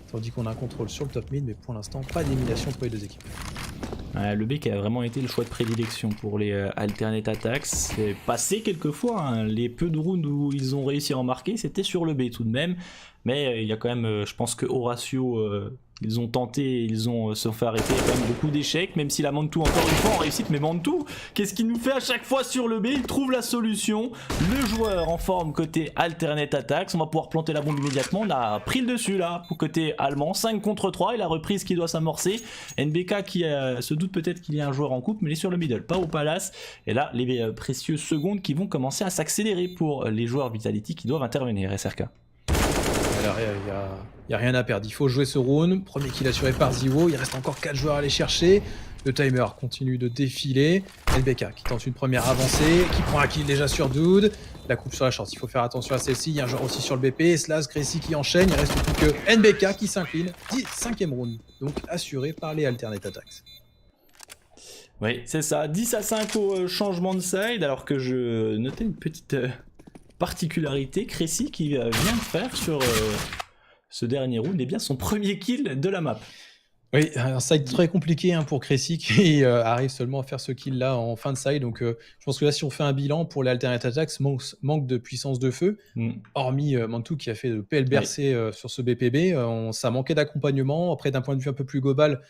Tandis qu'on a un contrôle sur le top mid, mais pour l'instant, pas d'élimination pour les deux équipes. Le B qui a vraiment été le choix de prédilection pour les Alternate Attacks. C'est passé quelques fois, hein. Les peu de rounds où ils ont réussi à en marquer, c'était sur le B tout de même. Mais il y a quand même, je pense que Horatio, ils ont tenté, ils ont se fait arrêter, il y a quand même beaucoup d'échecs, même si la Mantou encore une fois en réussite. Mais Mantou, qu'est-ce qu'il nous fait à chaque fois sur le B? Il trouve la solution, le joueur en forme côté Alternate Attacks, on va pouvoir planter la bombe immédiatement, on a pris le dessus là, pour côté allemand, 5 contre 3 et la reprise qui doit s'amorcer. NBK qui se doute peut-être qu'il y a un joueur en coupe, mais il est sur le middle, pas au palace. Et là, les précieuses secondes qui vont commencer à s'accélérer pour les joueurs Vitality qui doivent intervenir, SRK. Il n'y a rien à perdre, il faut jouer ce round. Premier kill assuré par Ziwo, il reste encore 4 joueurs à aller chercher. Le timer continue de défiler. NBK qui tente une première avancée, qui prend un kill déjà sur Dude. La coupe sur la short, il faut faire attention à celle-ci. Il y a un joueur aussi sur le BP. Slash, Gracie qui enchaîne. Il reste plus que NBK qui s'incline. 5ème round, donc assuré par les Alternate Attacks. Oui, c'est ça, 10-5 au changement de side, alors que je notais une petite particularité, Crécy qui vient de faire sur ce dernier round, et bien son premier kill de la map. Oui, un side très compliqué pour Crécy qui arrive seulement à faire ce kill là en fin de side, donc je pense que là si on fait un bilan pour les Alternate Attacks, manque de puissance de feu, hormis Mantou qui a fait le PLBRC sur ce BPB, ça manquait d'accompagnement. Après d'un point de vue un peu plus global,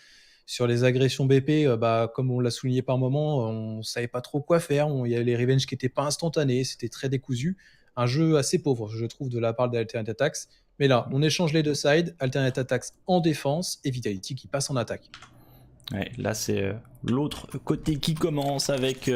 sur les agressions BP, comme on l'a souligné par moment, on savait pas trop quoi faire, il y avait les revenges qui n'étaient pas instantanés, c'était très décousu. Un jeu assez pauvre, je trouve, de la part des Alternate Attacks. Mais là, on échange les deux sides, Alternate Attacks en défense et Vitality qui passe en attaque. Ouais, là c'est l'autre côté qui commence avec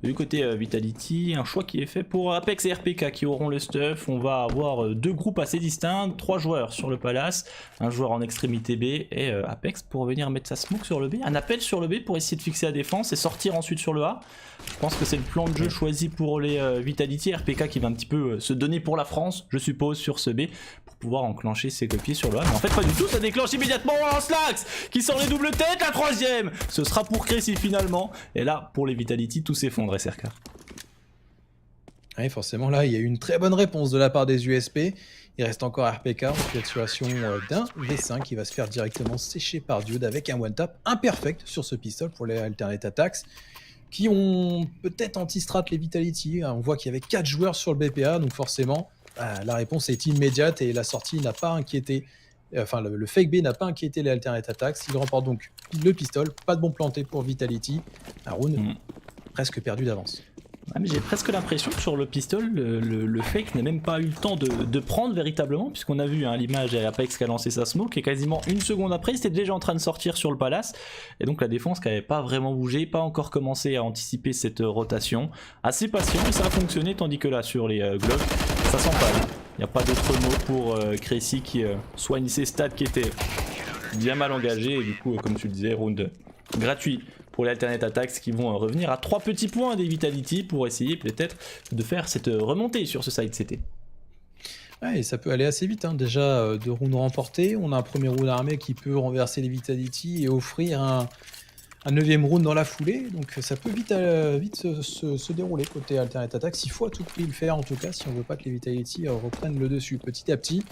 du côté Vitality, un choix qui est fait pour Apex et RPK qui auront le stuff. On va avoir 2 groupes assez distincts, 3 joueurs sur le Palace, un joueur en extrémité B et Apex pour venir mettre sa smoke sur le B, un appel sur le B pour essayer de fixer la défense et sortir ensuite sur le A. Je pense que c'est le plan de jeu choisi pour les Vitality. RPK qui va un petit peu se donner pour la France, je suppose, sur ce B pour pouvoir enclencher ses copies sur le A. Mais en fait pas du tout, ça déclenche immédiatement un Slax qui sort les doubles têtes, la 3ème. Ce sera pour Crécy finalement. Et là, pour les Vitality, tout s'effondre, SRK. Oui, forcément, là, il y a eu une très bonne réponse de la part des USP. Il reste encore RPK en situation d'un V5 qui va se faire directement sécher par Dude avec un one-tap imperfect sur ce pistol pour les Alternate Attacks qui ont peut-être anti-strat les Vitality. On voit qu'il y avait 4 joueurs sur le BPA, donc forcément, la réponse est immédiate et la sortie n'a pas inquiété. Enfin, le fake B n'a pas inquiété les Alternate Attacks. Il remporte donc le pistol. Pas de bon planté pour Vitality. Un round presque perdu d'avance. Ouais, mais j'ai presque l'impression que sur le pistol, le fake n'a même pas eu le temps de prendre véritablement, puisqu'on a vu l'image à Apex qui a lancé sa smoke, et quasiment une seconde après, c'était déjà en train de sortir sur le Palace. Et donc la défense qui n'avait pas vraiment bougé, pas encore commencé à anticiper cette rotation. Assez patient, et ça a fonctionné, tandis que là, sur les Glock, ça sent pas. Il n'y a pas d'autre mot pour Crécy qui soigne ses stats qui étaient bien mal engagés, et du coup, comme tu le disais, round gratuit pour les Alternate Attacks qui vont revenir à 3 petits points des Vitality pour essayer peut-être de faire cette remontée sur ce side CT. Ouais, et ça peut aller assez vite, hein. Déjà, 2 rounds remportés, on a un premier round armé qui peut renverser les Vitality et offrir un 9e round dans la foulée, donc ça peut vite se dérouler côté Alternate Attack. Il faut à tout prix le faire, en tout cas, si on veut pas que les Vitality reprennent le dessus. Petit à petit,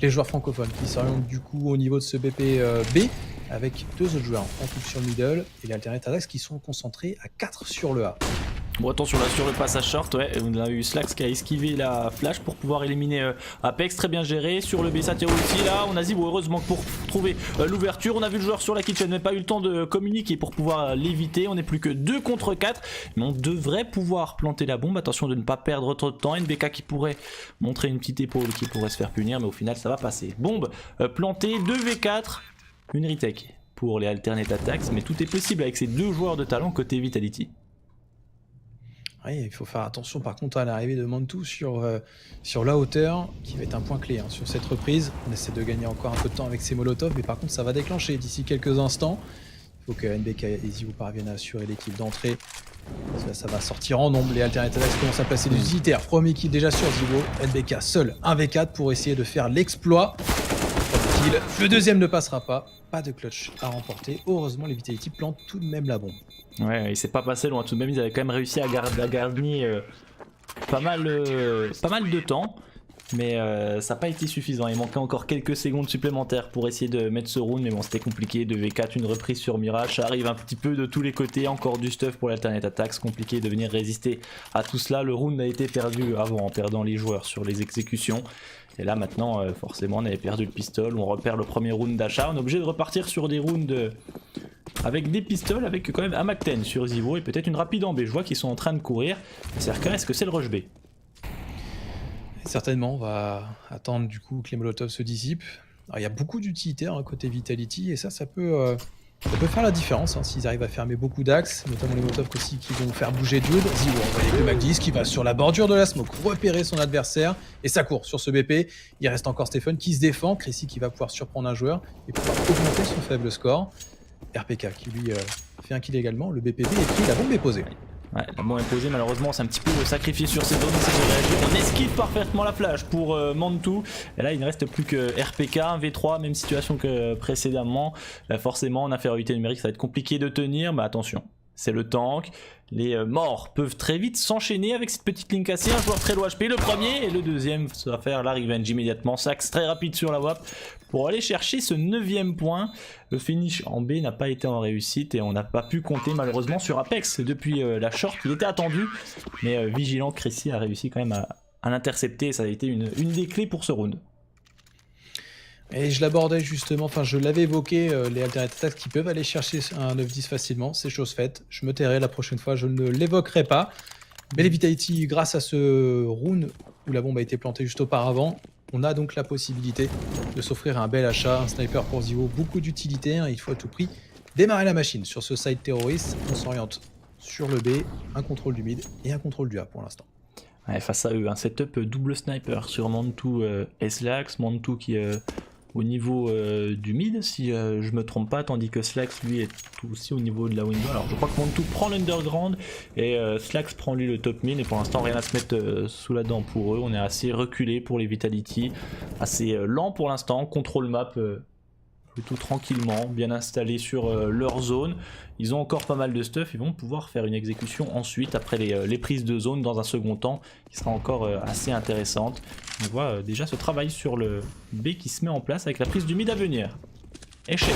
les joueurs francophones qui s'orientent du coup au niveau de ce BP B, avec 2 autres joueurs en coupe sur le middle et les Alternate Attacks qui sont concentrés à 4 sur le A. Bon, attention là sur le passage short, ouais, on a eu Slax qui a esquivé la flash pour pouvoir éliminer Apex, très bien géré. Sur le B, ça tire aussi là, on a Zibo, heureusement pour trouver l'ouverture. On a vu le joueur sur la kitchen, mais pas eu le temps de communiquer pour pouvoir l'éviter. On n'est plus que 2 contre 4, mais on devrait pouvoir planter la bombe. Attention de ne pas perdre trop de temps. NBK qui pourrait montrer une petite épaule qui pourrait se faire punir, mais au final ça va passer. Bombe plantée, 2v4, une retake pour les Alternate Attacks, mais tout est possible avec ces 2 joueurs de talent côté Vitality. Oui, il faut faire attention par contre à l'arrivée de Mantou sur la hauteur, qui va être un point clé hein, sur cette reprise. On essaie de gagner encore un peu de temps avec ces molotovs, mais par contre ça va déclencher d'ici quelques instants. Il faut que NBK et Zivo parviennent à assurer l'équipe d'entrée. Ça va sortir en nombre, les Alternate Attacks commencent à placer des utilitaires. Premier kill déjà sur Zivo, NBK seul 1v4 pour essayer de faire l'exploit. Le deuxième ne passera pas, pas de clutch à remporter. Heureusement les Vitality plantent tout de même la bombe. Ouais, il s'est pas passé loin tout de même, ils avaient quand même réussi à garder pas mal de temps, mais ça n'a pas été suffisant. Il manquait encore quelques secondes supplémentaires pour essayer de mettre ce round, mais bon c'était compliqué. 2v4, une reprise sur Mirage, ça arrive un petit peu de tous les côtés, encore du stuff pour l'Alternate Attacks, compliqué de venir résister à tout cela. Le round a été perdu avant en perdant les joueurs sur les exécutions. Et là maintenant forcément on avait perdu le pistol, on repère le premier round d'achat, on est obligé de repartir sur des rounds avec des pistoles, avec quand même un Mac-10 sur Zivo et peut-être une rapide en B. Je vois qu'ils sont en train de courir. Cerca, est-ce que c'est le rush B? Certainement, on va attendre du coup que les molotovs se dissipent. Alors, il y a beaucoup d'utilitaires hein, côté Vitality et ça peut faire la différence hein, s'ils arrivent à fermer beaucoup d'axes, notamment les molotovs aussi qui vont faire bouger Dude. Zivo envoyé avec le Mac-10 qui va sur la bordure de la smoke repérer son adversaire et ça court sur ce BP. Il reste encore Stephen qui se défend, Chrissy qui va pouvoir surprendre un joueur et pouvoir augmenter son faible score. RPK qui lui fait un kill également, le BPB est pris, la bombe est posée. Ouais, la bombe est posée, malheureusement c'est un petit peu sacrifié sur ces zones, on esquive parfaitement la flash pour Mantou, et là il ne reste plus que RPK, 1v3, même situation que précédemment. Forcément en infériorité numérique ça va être compliqué de tenir, mais attention, c'est le tank. Les morts peuvent très vite s'enchaîner avec cette petite ligne cassée. Un joueur très low HP, le premier, et le deuxième ça va faire la revenge immédiatement. Sax très rapide sur la WAP pour aller chercher ce 9e point. Le finish en B n'a pas été en réussite et on n'a pas pu compter malheureusement sur Apex depuis la short. Il était attendu, mais Vigilant Chrissy a réussi quand même à l'intercepter. Ça a été une des clés pour ce round. Et je l'abordais justement, enfin je l'avais évoqué, les Alternate Attacks qui peuvent aller chercher un 9-10 facilement, c'est chose faite. Je me tairai la prochaine fois, je ne l'évoquerai pas. Mais les Vitality, grâce à ce round où la bombe a été plantée juste auparavant, on a donc la possibilité de s'offrir un bel achat, un sniper pour Zivo, beaucoup d'utilitaires, il faut à tout prix démarrer la machine. Sur ce site terroriste, on s'oriente sur le B, un contrôle du mid et un contrôle du A pour l'instant. Ouais, face à eux, un setup double sniper sur Mantou et Slax, Mantou qui au niveau du mid si je me trompe pas, tandis que Slax lui est aussi au niveau de la window. Alors je crois que Mantou prend l'underground et Slax prend lui le top mid, et pour l'instant rien à se mettre sous la dent pour eux. On est assez reculé pour les Vitality, assez lent pour l'instant, contrôle map plutôt tranquillement, bien installé sur leur zone. Ils ont encore pas mal de stuff, ils vont pouvoir faire une exécution ensuite après les prises de zone dans un second temps qui sera encore assez intéressante. On voit déjà ce travail sur le B qui se met en place avec la prise du mid à venir. Échec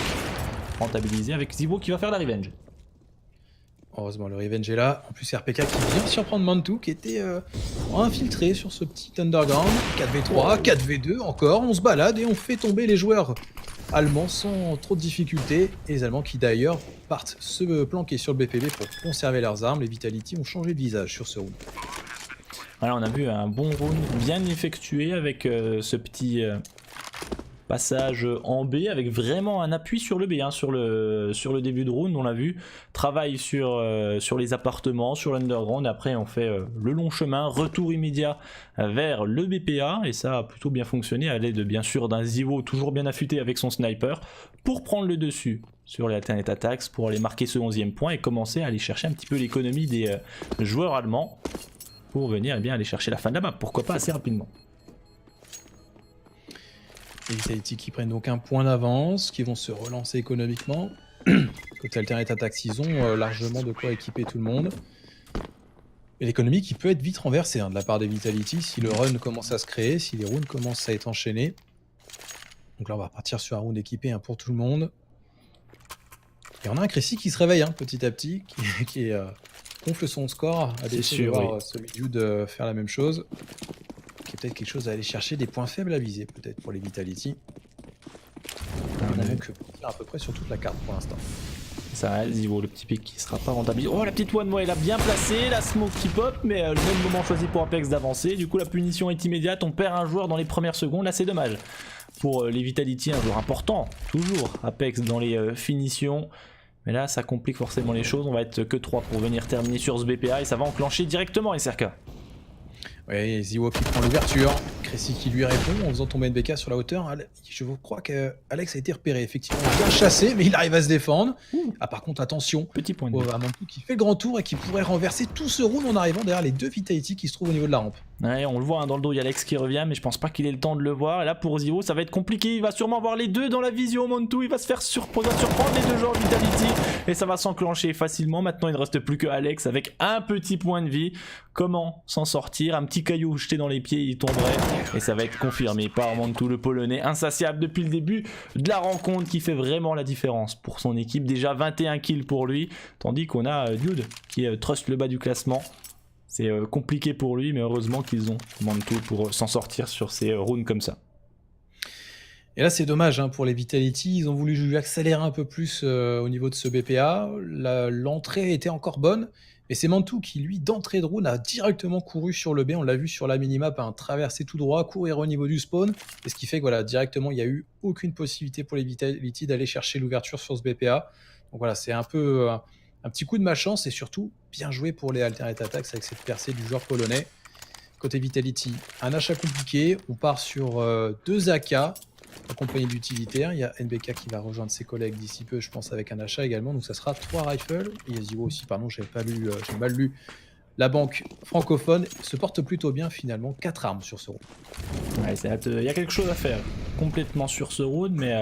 rentabilisé avec Zibo qui va faire la revenge. Heureusement le revenge est là, en plus RPK qui vient surprendre Mantou qui était infiltré sur ce petit underground. 4v3, 4v2 encore, on se balade et on fait tomber les joueurs allemands sans trop de difficultés, et les Allemands qui d'ailleurs partent se planquer sur le BPB pour conserver leurs armes. Les Vitality ont changé de visage sur ce round. Voilà, on a vu un bon round bien effectué avec ce petit passage en B avec vraiment un appui sur le B, hein, sur le début de round on l'a vu, travail sur les appartements, sur l'underground, après on fait le long chemin, retour immédiat vers le BPA, et ça a plutôt bien fonctionné à l'aide bien sûr d'un Zivo toujours bien affûté avec son sniper pour prendre le dessus sur les Alternate Attacks, pour aller marquer ce 11e point et commencer à aller chercher un petit peu l'économie des joueurs allemands pour venir bien aller chercher la fin de la map, pourquoi pas assez rapidement. Les Vitality qui prennent donc un point d'avance, qui vont se relancer économiquement. Côté Alternate Attacks, ils ont largement de quoi équiper tout le monde. Et l'économie qui peut être vite renversée de la part des Vitality si le run commence à se créer, si les runes commencent à être enchaînés. Donc là, on va repartir sur un round équipé pour tout le monde. Et on a un Cressy qui se réveille petit à petit, qui gonfle son score à défaut de voir celui Dude faire la même chose. Qui est peut-être quelque chose à aller chercher, des points faibles à viser peut-être pour les Vitality. On a donc à peu près sur toute la carte pour l'instant. Ça, Zivo, le petit pic qui sera pas rentabilisé. Oh, la petite one moi elle a bien placé, la smoke qui pop, mais le même moment choisi pour Apex d'avancer. Du coup, la punition est immédiate, on perd un joueur dans les premières secondes. Là, c'est dommage. Pour les Vitality, un joueur important, toujours Apex dans les finitions. Mais là, ça complique forcément les choses. On va être que 3 pour venir terminer sur ce BPA et ça va enclencher directement SRK. Ouais, Ziwo qui prend l'ouverture, Cressy qui lui répond en faisant tomber NBK sur la hauteur. Je crois qu'Alex a été repéré, effectivement. Bien chassé, mais il arrive à se défendre. Ah, par contre, attention, petit point de vue. Mantou qui fait le grand tour et qui pourrait renverser tout ce round en arrivant derrière les deux Vitality qui se trouvent au niveau de la rampe. Ouais, on le voit dans le dos, il y a Alex qui revient, mais je pense pas qu'il ait le temps de le voir. Et là, pour Ziwo, ça va être compliqué. Il va sûrement voir les deux dans la vision. Mantou, il va se faire surprendre les deux joueurs Vitality et ça va s'enclencher facilement. Maintenant, il ne reste plus que Alex avec un petit point de vie. Comment s'en sortir? Un petit caillou jeté dans les pieds, il tomberait. Et ça va être confirmé par Mantou, le Polonais, insatiable depuis le début de la rencontre, qui fait vraiment la différence pour son équipe. Déjà 21 kills pour lui, tandis qu'on a Dude qui trust le bas du classement. C'est compliqué pour lui, mais heureusement qu'ils ont Mantou pour s'en sortir sur ces rounds comme ça. Et là, c'est dommage pour les Vitality. Ils ont voulu accélérer un peu plus au niveau de ce BPA. L'entrée était encore bonne. Et c'est Mantou qui, lui, d'entrée de round, a directement couru sur le B. On l'a vu sur la minimap, traverser tout droit, courir au niveau du spawn. Et ce qui fait que voilà, directement, il n'y a eu aucune possibilité pour les Vitality d'aller chercher l'ouverture sur ce BPA. Donc voilà, c'est un peu un petit coup de malchance et surtout bien joué pour les Alternate Attacks avec cette percée du joueur polonais. Côté Vitality, un achat compliqué. On part sur 2 AK accompagné d'utilitaires. Il y a NBK qui va rejoindre ses collègues d'ici peu, je pense, avec un achat également. Donc ça sera 3 rifles. Et il y a Ziwo aussi, pardon, j'ai mal lu. La banque francophone se porte plutôt bien finalement. 4 armes sur ce round. Ouais, il y a quelque chose à faire complètement sur ce round, mais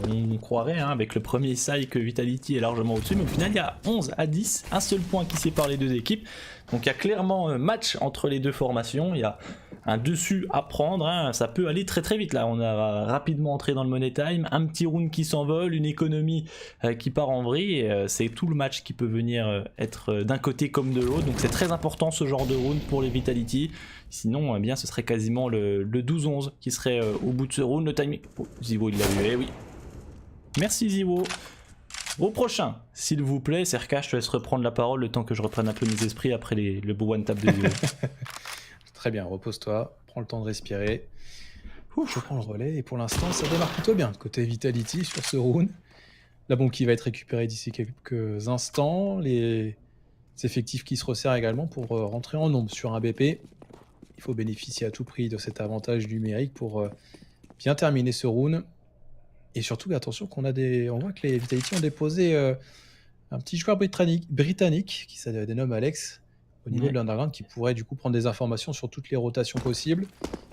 on croirait avec le premier side que Vitality est largement au-dessus. Mais au final, il y a 11 à 10, un seul point qui sépare les deux équipes. Donc il y a clairement un match entre les deux formations. Il y a un dessus à prendre, ça peut aller très très vite là. On a rapidement entré dans le money time, un petit round qui s'envole, une économie qui part en vrille, et c'est tout le match qui peut venir être d'un côté comme de l'autre. Donc c'est très important ce genre de round pour les Vitality. Sinon, eh bien, ce serait quasiment le 12-11 qui serait au bout de ce round. Le timing. Oh, Ziwo, il l'a vu, eh oui. Merci Ziwo. Au prochain, s'il vous plaît. SRK, je te laisse reprendre la parole le temps que je reprenne un peu mes esprits après le beau one tap de Ziwo. Très bien, repose-toi, prends le temps de respirer. Je prends le relais et pour l'instant, ça démarre plutôt bien. Côté Vitality sur ce round. La bombe qui va être récupérée d'ici quelques instants. Les effectifs qui se resserrent également pour rentrer en nombre sur un BP. Il faut bénéficier à tout prix de cet avantage numérique pour bien terminer ce round. Et surtout, attention qu'on on voit que les Vitality ont déposé un petit joueur britannique qui se dénomme Alex au niveau de l'underground, qui pourrait du coup prendre des informations sur toutes les rotations possibles.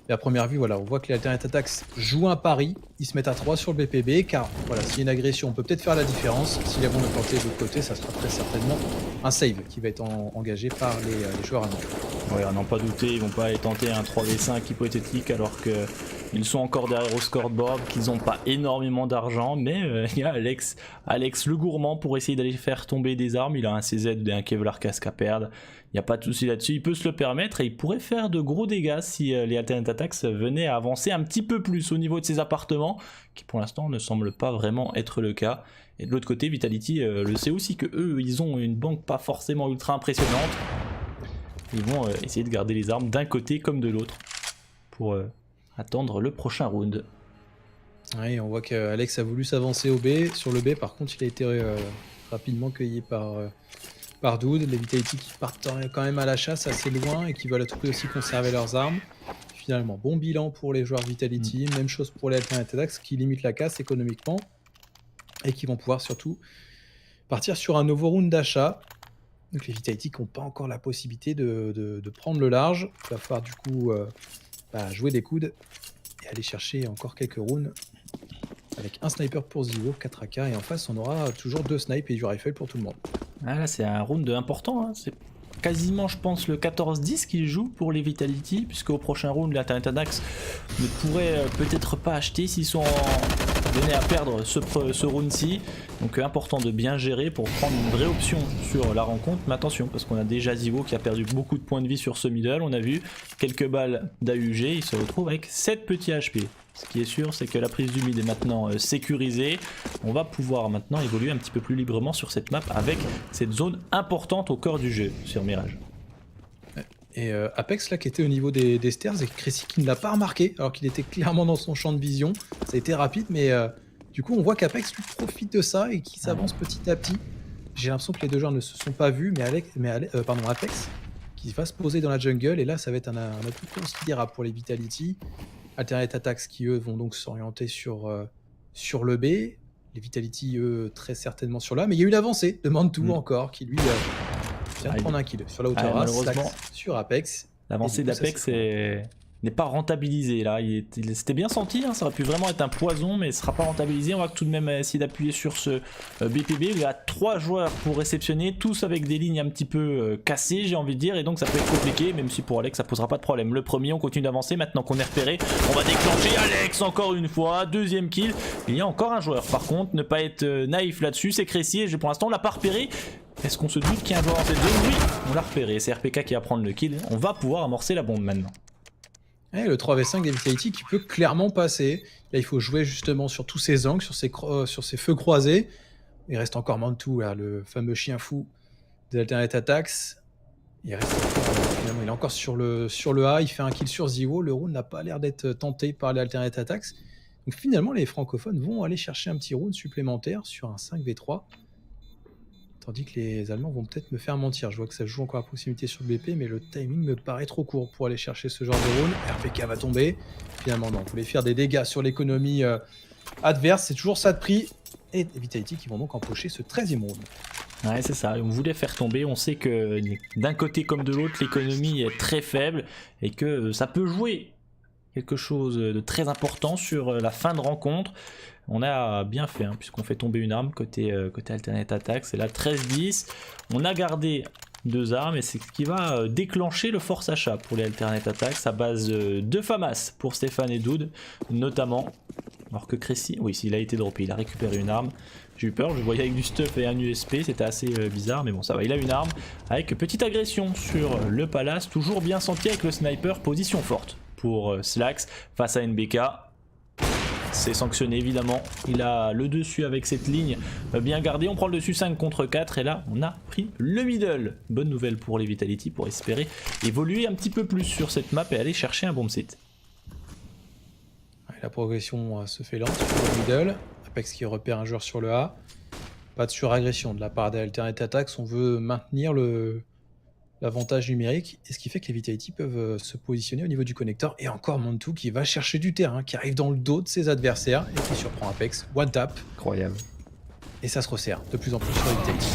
Et à première vue, voilà, on voit que les Alternate Attacks jouent un pari, ils se mettent à 3 sur le BPB, car voilà, s'il y a une agression, on peut peut-être faire la différence. Si les vont le planter de l'autre côté, ça sera très certainement un save qui va être engagé par les joueurs allemands. Oui, à n'en pas douter, ils vont pas aller tenter un 3v5 hypothétique alors qu'ils sont encore derrière au scoreboard, qu'ils n'ont pas énormément d'argent, mais il y a Alex le gourmand pour essayer d'aller faire tomber des armes. Il a un CZ et un Kevlar casque à perdre, il n'y a pas de souci là-dessus, il peut se le permettre et il pourrait faire de gros dégâts si les Alternate Attacks venaient à avancer un petit peu plus au niveau de ses appartements, qui pour l'instant ne semble pas vraiment être le cas. Et de l'autre côté, Vitality le sait aussi que eux, ils ont une banque pas forcément ultra impressionnante. Ils vont essayer de garder les armes d'un côté comme de l'autre pour attendre le prochain round. Oui, on voit qu'Alex a voulu s'avancer au B. Sur le B, par contre, il a été rapidement cueilli par Dude. Les Vitality qui partent quand même à la chasse assez loin et qui veulent à tout prix aussi conserver leurs armes. Finalement, bon bilan pour les joueurs Vitality. Même chose pour les Alternate Attacks qui limitent la casse économiquement et qui vont pouvoir surtout partir sur un nouveau round d'achat. Donc les Vitality qui n'ont pas encore la possibilité de prendre le large. Il va falloir du coup jouer des coudes et aller chercher encore quelques runes avec un sniper pour Zivo, 4 AK, et en face on aura toujours 2 snipes et du rifle pour tout le monde. Ah là c'est un round important, hein. C'est quasiment je pense le 14-10 qu'il joue pour les Vitality, puisque au prochain round les Alternate Attacks ne pourraient peut-être pas acheter s'ils sont venus à perdre ce round-ci. Donc important de bien gérer pour prendre une vraie option sur la rencontre. Mais attention, parce qu'on a déjà Zivo qui a perdu beaucoup de points de vie sur ce middle. On a vu quelques balles d'AUG, il se retrouve avec 7 petits HP. Ce qui est sûr, c'est que la prise du mid est maintenant sécurisée. On va pouvoir maintenant évoluer un petit peu plus librement sur cette map avec cette zone importante au cœur du jeu sur Mirage. Et Apex là qui était au niveau des stairs et Crécy qui ne l'a pas remarqué alors qu'il était clairement dans son champ de vision. Ça a été rapide, mais du coup on voit qu'Apex lui profite de ça et qu'il s'avance petit à petit. J'ai l'impression que les deux joueurs ne se sont pas vus, mais Apex qui va se poser dans la jungle, et là ça va être un atout considérable pour les Vitality. Alternate Attacks qui eux vont donc s'orienter sur le B. Les Vitality eux très certainement sur là, mais il y a eu l'avancée de Mantou encore qui lui vient de prendre un kill sur la hauteur A, malheureusement sur Apex. L'avancée d'Apex n'est pas rentabilisée là, c'était bien senti, hein, ça aurait pu vraiment être un poison, mais ce sera pas rentabilisé. On va tout de même essayer d'appuyer sur ce BPB. Il y a 3 joueurs pour réceptionner, tous avec des lignes un petit peu cassées, j'ai envie de dire, et donc ça peut être compliqué, même si pour Alex ça posera pas de problème. Le premier, on continue d'avancer, maintenant qu'on est repéré, on va déclencher Alex encore une fois, deuxième kill. Il y a encore un joueur, par contre, ne pas être naïf là-dessus, c'est Crécy, et pour l'instant on l'a pas repéré. Est-ce qu'on se doute qu'il y a un joueur dans cette zone? Oui, on l'a repéré, c'est RPK qui va prendre le kill, on va pouvoir amorcer la bombe maintenant. Et le 3v5 des Vitality qui peut clairement passer. Là, il faut jouer justement sur tous ces angles, sur ces feux croisés. Il reste encore Mantou, là, le fameux chien fou des Alternate Attacks. Il reste finalement, il est encore sur le A, il fait un kill sur Zivo. Le round n'a pas l'air d'être tenté par les Alternate Attacks. Donc finalement, les francophones vont aller chercher un petit round supplémentaire sur un 5v3. Tandis que les Allemands vont peut-être me faire mentir. Je vois que ça joue encore à proximité sur le BP, mais le timing me paraît trop court pour aller chercher ce genre de round. RPK va tomber. Finalement, non. Vous voulez faire des dégâts sur l'économie adverse, c'est toujours ça de prix. Et les Vitality qui vont donc empocher ce 13e round. Ouais, c'est ça. On voulait faire tomber. On sait que d'un côté comme de l'autre, l'économie est très faible et que ça peut jouer quelque chose de très important sur la fin de rencontre. On a bien fait, hein, puisqu'on fait tomber une arme côté Alternate Attack. C'est là 13-10. On a gardé 2 armes et c'est ce qui va déclencher le force achat pour les Alternate Attacks à base de FAMAS pour Stéphane et Doud notamment. Alors que Crécy, oui, il a été droppé, il a récupéré une arme. J'ai eu peur, je voyais avec du stuff et un USP, c'était assez bizarre, mais bon, ça va. Il a une arme avec petite agression sur le palace, toujours bien senti avec le sniper, position forte pour Slax face à NBK. C'est sanctionné évidemment, il a le dessus avec cette ligne bien gardée. On prend le dessus 5 contre 4 et là on a pris le middle. Bonne nouvelle pour les Vitality pour espérer évoluer un petit peu plus sur cette map et aller chercher un bomb site. La progression se fait lente sur le middle. Apex qui repère un joueur sur le A. Pas de suragression de la part des Alternate Attacks. On veut maintenir l'avantage numérique, et ce qui fait que les Vitality peuvent se positionner au niveau du connecteur. Et encore Mantou qui va chercher du terrain, qui arrive dans le dos de ses adversaires et qui surprend Apex. One tap. Incroyable. Et ça se resserre de plus en plus sur les Vitality.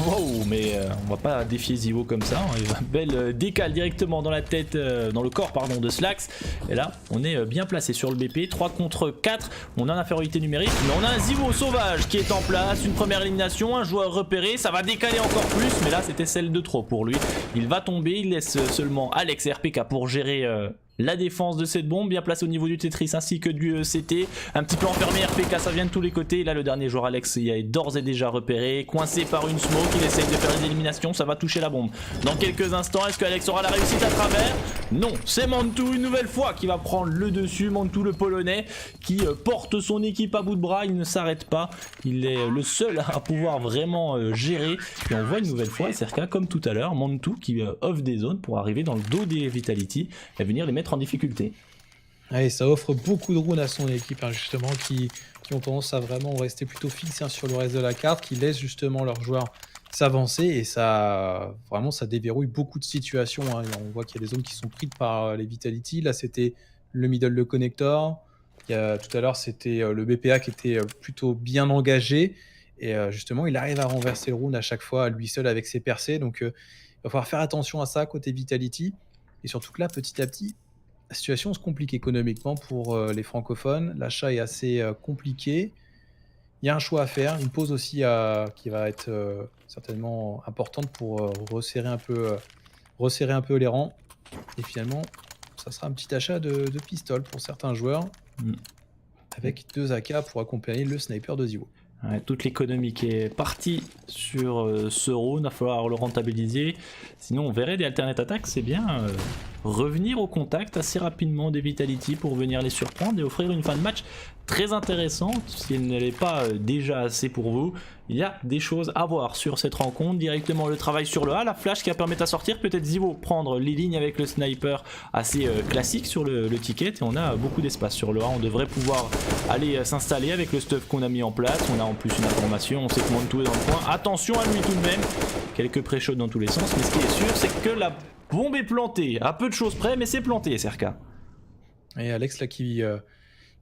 Wow, mais on va pas défier Zivo comme ça. Belle décale directement dans la tête, dans le corps pardon, de Slax. Et là, on est bien placé sur le BP. 3 contre 4. On a une infériorité numérique, mais on a un Zivo sauvage qui est en place. Une première élimination, un joueur repéré. Ça va décaler encore plus, mais là, c'était celle de trop pour lui. Il va tomber. Il laisse seulement Alex et RPK pour gérer la défense de cette bombe, bien placée au niveau du Tetris ainsi que du CT. Un petit peu enfermé, RPK, ça vient de tous les côtés. Et là, le dernier joueur, Alex, il est d'ores et déjà repéré. Coincé par une smoke, il essaye de faire des éliminations, ça va toucher la bombe. Dans quelques instants, est-ce que Alex aura la réussite à travers? Non, c'est Mantou une nouvelle fois qui va prendre le dessus. Mantou, le Polonais, qui porte son équipe à bout de bras. Il ne s'arrête pas. Il est le seul à pouvoir vraiment gérer. Et on voit une nouvelle fois, Serka, comme tout à l'heure, Mantou qui offre des zones pour arriver dans le dos des Vitality et venir les mettre en difficulté. Ouais, ça offre beaucoup de runes à son équipe, hein, justement, qui ont tendance à vraiment rester plutôt fixes sur le reste de la carte, qui laissent justement leurs joueurs s'avancer, et ça déverrouille beaucoup de situations, hein. On voit qu'il y a des zones qui sont prises par les Vitality. Là, c'était le middle, le connector. Tout à l'heure, c'était le BPA qui était plutôt bien engagé. Et justement, il arrive à renverser le round à chaque fois, à lui seul avec ses percées. Donc, il va falloir faire attention à ça côté Vitality. Et surtout que là, petit à petit, la situation se complique économiquement pour les francophones. L'achat est assez compliqué. Il y a un choix à faire, une pause aussi qui va être certainement importante pour resserrer un peu les rangs. Et finalement, ça sera un petit achat de pistoles pour certains joueurs, Mm. avec 2 AK pour accompagner le sniper de Ziwo. Ouais, toute l'économie qui est partie sur ce round, il va falloir le rentabiliser. Sinon, on verrait des alternate attacks, c'est bien revenir au contact assez rapidement des Vitality pour venir les surprendre et offrir une fin de match très intéressante. Si elle ne l'est pas déjà assez pour vous, il y a des choses à voir sur cette rencontre. Directement le travail sur le A, la flash qui va permettre à sortir, peut-être Ziwo prendre les lignes avec le sniper assez classique sur le ticket, et on a beaucoup d'espace sur le A. On devrait pouvoir aller s'installer avec le stuff qu'on a mis en place. On a en plus une information, on sait que Montou est dans le coin. Attention à lui tout de même, quelques pré-shots dans tous les sens, mais ce qui est sûr c'est que la bombe est plantée, à peu de choses près, mais c'est planté, SRK. Et Alex là qui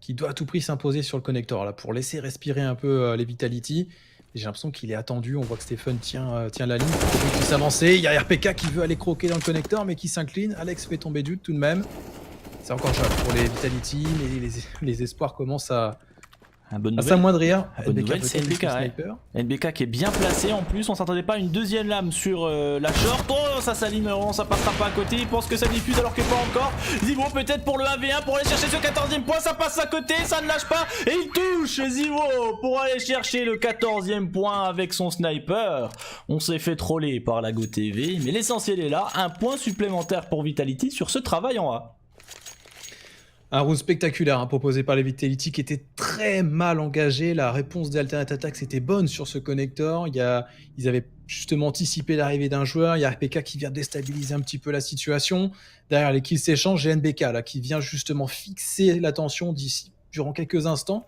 doit à tout prix s'imposer sur le connecteur là, pour laisser respirer un peu les Vitality. Et j'ai l'impression qu'il est attendu, on voit que Stephen tient la ligne pour qu'il puisse avancer. Il y a RPK qui veut aller croquer dans le connecteur mais qui s'incline. Alex fait tomber Dude tout de même. C'est encore cher pour les Vitality, les espoirs commencent à s'amoindrir. Bonne nouvelle, c'est NBK. NBK qui est bien placé en plus. On s'attendait pas à une deuxième lame sur la short. Oh, ça s'aligne, non, ça passera pas à côté. Il pense que ça diffuse alors que pas encore. Ziwo peut-être pour le 1v1 pour aller chercher ce 14e point. Ça passe à côté, ça ne lâche pas. Et il touche Ziwo pour aller chercher le 14e point avec son sniper. On s'est fait troller par la GoTV, mais l'essentiel est là. Un point supplémentaire pour Vitality sur ce travail en A. Un round spectaculaire proposé par les Vitality qui était très mal engagé. La réponse des Alternate Attacks était bonne sur ce connecteur. Ils avaient justement anticipé l'arrivée d'un joueur. Il y a RPK qui vient déstabiliser un petit peu la situation. Derrière les kills s'échangent, j'ai NBK là, qui vient justement fixer l'attention durant quelques instants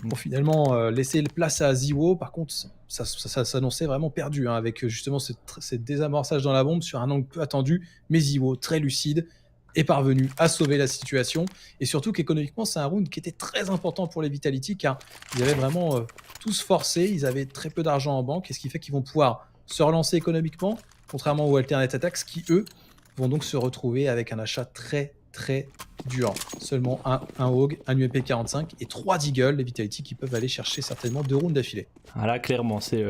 pour finalement laisser place à Ziwo. Par contre, ça s'annonçait vraiment perdu avec justement ce désamorçage dans la bombe sur un angle peu attendu. Mais Ziwo, très lucide, est parvenu à sauver la situation, et surtout qu'économiquement c'est un round qui était très important pour les Vitality car ils avaient vraiment tous forcé, ils avaient très peu d'argent en banque, et ce qui fait qu'ils vont pouvoir se relancer économiquement, contrairement aux Alternate Attacks qui eux vont donc se retrouver avec un achat très dur. Seulement un Hog, un UMP45 et 3 Deagle, les Vitality qui peuvent aller chercher certainement 2 rounds d'affilée. Ah là, clairement, c'est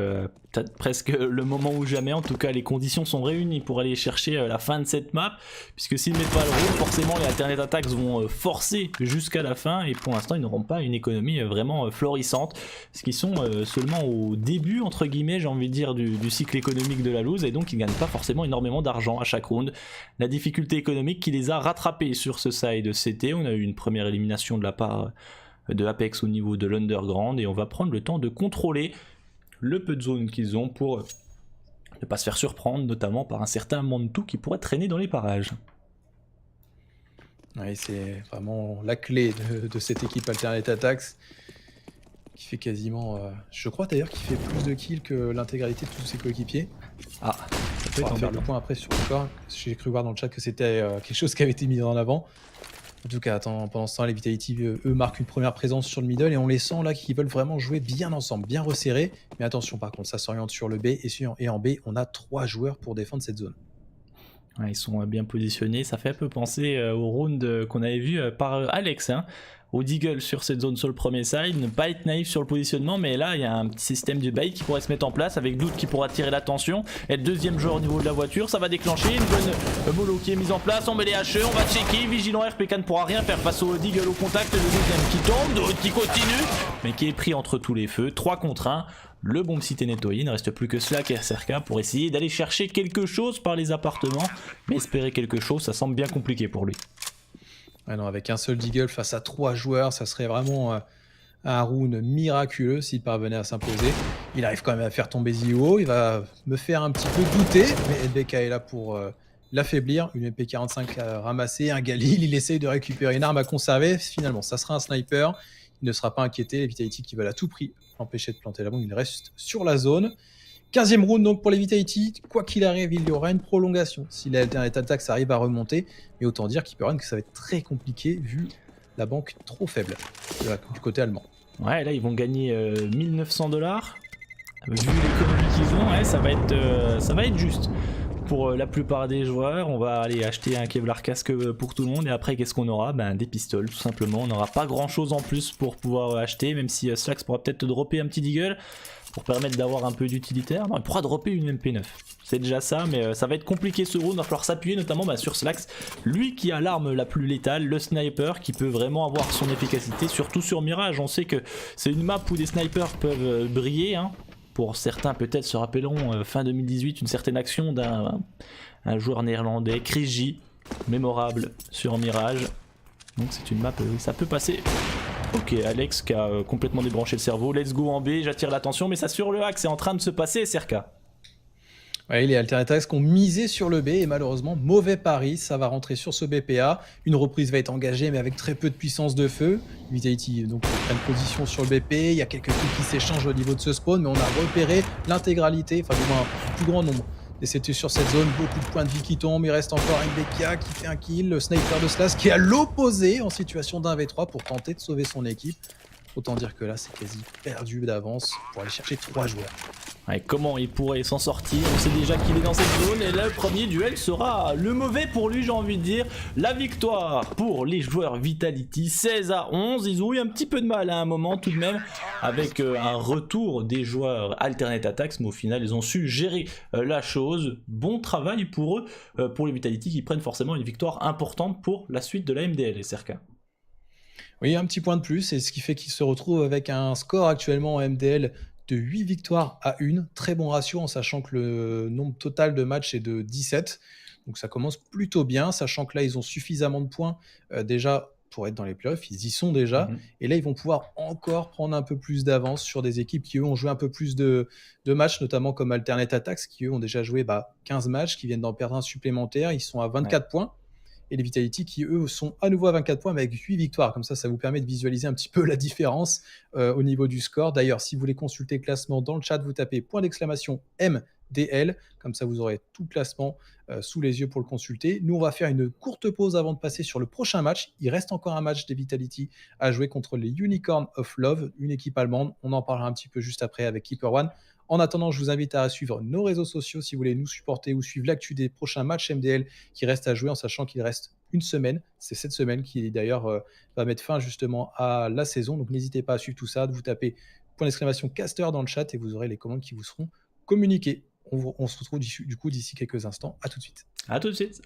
peut-être presque le moment ou jamais. En tout cas, les conditions sont réunies pour aller chercher la fin de cette map. Puisque s'ils ne mettent pas le round, forcément, les Alternate Attacks vont forcer jusqu'à la fin. Et pour l'instant, ils n'auront pas une économie vraiment florissante. Parce qu'ils sont seulement au début, entre guillemets, j'ai envie de dire, du cycle économique de la loose. Et donc, ils ne gagnent pas forcément énormément d'argent à chaque round. La difficulté économique qui les a rattrapés sur ce side CT. On a eu une première élimination de la part de Apex au niveau de l'Underground, et on va prendre le temps de contrôler le peu de zone qu'ils ont pour ne pas se faire surprendre, notamment par un certain Montou qui pourrait traîner dans les parages. Oui, c'est vraiment la clé de cette équipe Alternate Attacks qui fait quasiment, je crois d'ailleurs qu'il fait plus de kills que l'intégralité de tous ses coéquipiers. Ah, on va faire le point après sur le score. J'ai cru voir dans le chat que c'était quelque chose qui avait été mis en avant. En tout cas, pendant ce temps, les Vitality, eux, marquent une première présence sur le middle et on les sent là qu'ils veulent vraiment jouer bien ensemble, bien resserrés. Mais attention, par contre, ça s'oriente sur le B et en B, on a 3 joueurs pour défendre cette zone. Ouais, ils sont bien positionnés. Ça fait un peu penser au round qu'on avait vu par Alex, au Deagle sur cette zone sur le premier side. Ne pas être naïf sur le positionnement, mais là il y a un petit système de bait qui pourrait se mettre en place avec Doute qui pourra attirer l'attention. Être deuxième joueur au niveau de la voiture, ça va déclencher une bonne mollo qui est mise en place. On met les HE, on va checker. Vigilant, RPK ne pourra rien faire face au Deagle au contact. Le deuxième qui tombe, Doute qui continue, mais qui est pris entre tous les feux. 3 contre 1. Le bomb cité nettoyé, il ne reste plus que Slack et SRK pour essayer d'aller chercher quelque chose par les appartements. Mais espérer quelque chose, ça semble bien compliqué pour lui. Ah non, avec un seul Deagle face à 3 joueurs, ça serait vraiment un round miraculeux s'il parvenait à s'imposer. Il arrive quand même à faire tomber Ziwo, il va me faire un petit peu douter, mais NBK est là pour l'affaiblir. Une MP45 à ramasser, un Galil, il essaye de récupérer une arme à conserver. Finalement, ça sera un sniper, il ne sera pas inquiété. Les Vitality qui veulent à tout prix empêcher de planter la bombe, il reste sur la zone. 15e round donc pour les Vitality, quoi qu'il arrive, il y aura une prolongation si les Alternate Attacks arrivent à remonter, mais autant dire qu'il peut rien que ça va être très compliqué vu la banque trop faible du côté allemand. Ouais, là ils vont gagner 1900 $. Vu l'économie qu'ils ont, ouais, ça va être juste. pour la plupart des joueurs. On va aller acheter un Kevlar casque pour tout le monde. Et après, qu'est-ce qu'on aura? Des pistoles, tout simplement. On n'aura pas grand chose en plus pour pouvoir acheter, même si Slax pourra peut-être te dropper un petit deagle pour permettre d'avoir un peu d'utilitaire. Non, il pourra dropper une MP9. C'est déjà ça, mais ça va être compliqué ce round. Il va falloir s'appuyer notamment sur Slax, lui qui a l'arme la plus létale, le sniper, qui peut vraiment avoir son efficacité, surtout sur Mirage. On sait que c'est une map où des snipers peuvent briller, hein. Pour certains peut-être se rappelleront fin 2018 une certaine action d'un joueur néerlandais, Chris J, mémorable sur Mirage. Donc c'est une map, ça peut passer. Ok, Alex qui a complètement débranché le cerveau. Let's go en B, j'attire l'attention, mais ça sur le hack, c'est en train de se passer, SRK. Ouais, les Alternatax qui ont misé sur le B et malheureusement, mauvais pari, ça va rentrer sur ce BPA. Une reprise va être engagée mais avec très peu de puissance de feu. Vitality donc prennent position sur le BP, il y a quelques trucs qui s'échangent au niveau de ce spawn, mais on a repéré l'intégralité, enfin du moins un plus grand nombre. Et c'était sur cette zone, beaucoup de points de vie qui tombent, il reste encore un Bekia qui fait un kill, le sniper de Slash qui est à l'opposé en situation d'1v3 pour tenter de sauver son équipe. Autant dire que là c'est quasi perdu d'avance pour aller chercher 3 joueurs. Ouais, comment il pourrait s'en sortir? On sait déjà qu'il est dans cette zone et le premier duel sera le mauvais pour lui, j'ai envie de dire. La victoire pour les joueurs Vitality, 16-11. Ils ont eu un petit peu de mal à un moment tout de même avec un retour des joueurs Alternate Attacks, mais au final ils ont su gérer la chose. Bon travail pour eux, pour les Vitality qui prennent forcément une victoire importante pour la suite de la MDL, SRK. Oui, un petit point de plus, et ce qui fait qu'ils se retrouvent avec un score actuellement en MDL de 8 victoires à 1. Très bon ratio en sachant que le nombre total de matchs est de 17. Donc ça commence plutôt bien, sachant que là, ils ont suffisamment de points déjà pour être dans les playoffs. Ils y sont déjà. Et là, ils vont pouvoir encore prendre un peu plus d'avance sur des équipes qui, eux, ont joué un peu plus de matchs, notamment comme Alternate Attacks, qui, eux, ont déjà joué 15 matchs, qui viennent d'en perdre un supplémentaire. Ils sont à 24 points. Et les Vitality qui, eux, sont à nouveau à 24 points, mais avec 8 victoires. Comme ça vous permet de visualiser un petit peu la différence au niveau du score. D'ailleurs, si vous voulez consulter le classement dans le chat, vous tapez !MDL. Comme ça, vous aurez tout le classement sous les yeux pour le consulter. Nous, on va faire une courte pause avant de passer sur le prochain match. Il reste encore un match des Vitality à jouer contre les Unicorn of Love, une équipe allemande. On en parlera un petit peu juste après avec Keeper One. En attendant, je vous invite à suivre nos réseaux sociaux si vous voulez nous supporter ou suivre l'actu des prochains matchs MDL qui restent à jouer en sachant qu'il reste une semaine. C'est cette semaine qui d'ailleurs va mettre fin justement à la saison. Donc n'hésitez pas à suivre tout ça. Vous tapez !caster dans le chat et vous aurez les commandes qui vous seront communiquées. On se retrouve du coup d'ici quelques instants. À tout de suite. À tout de suite.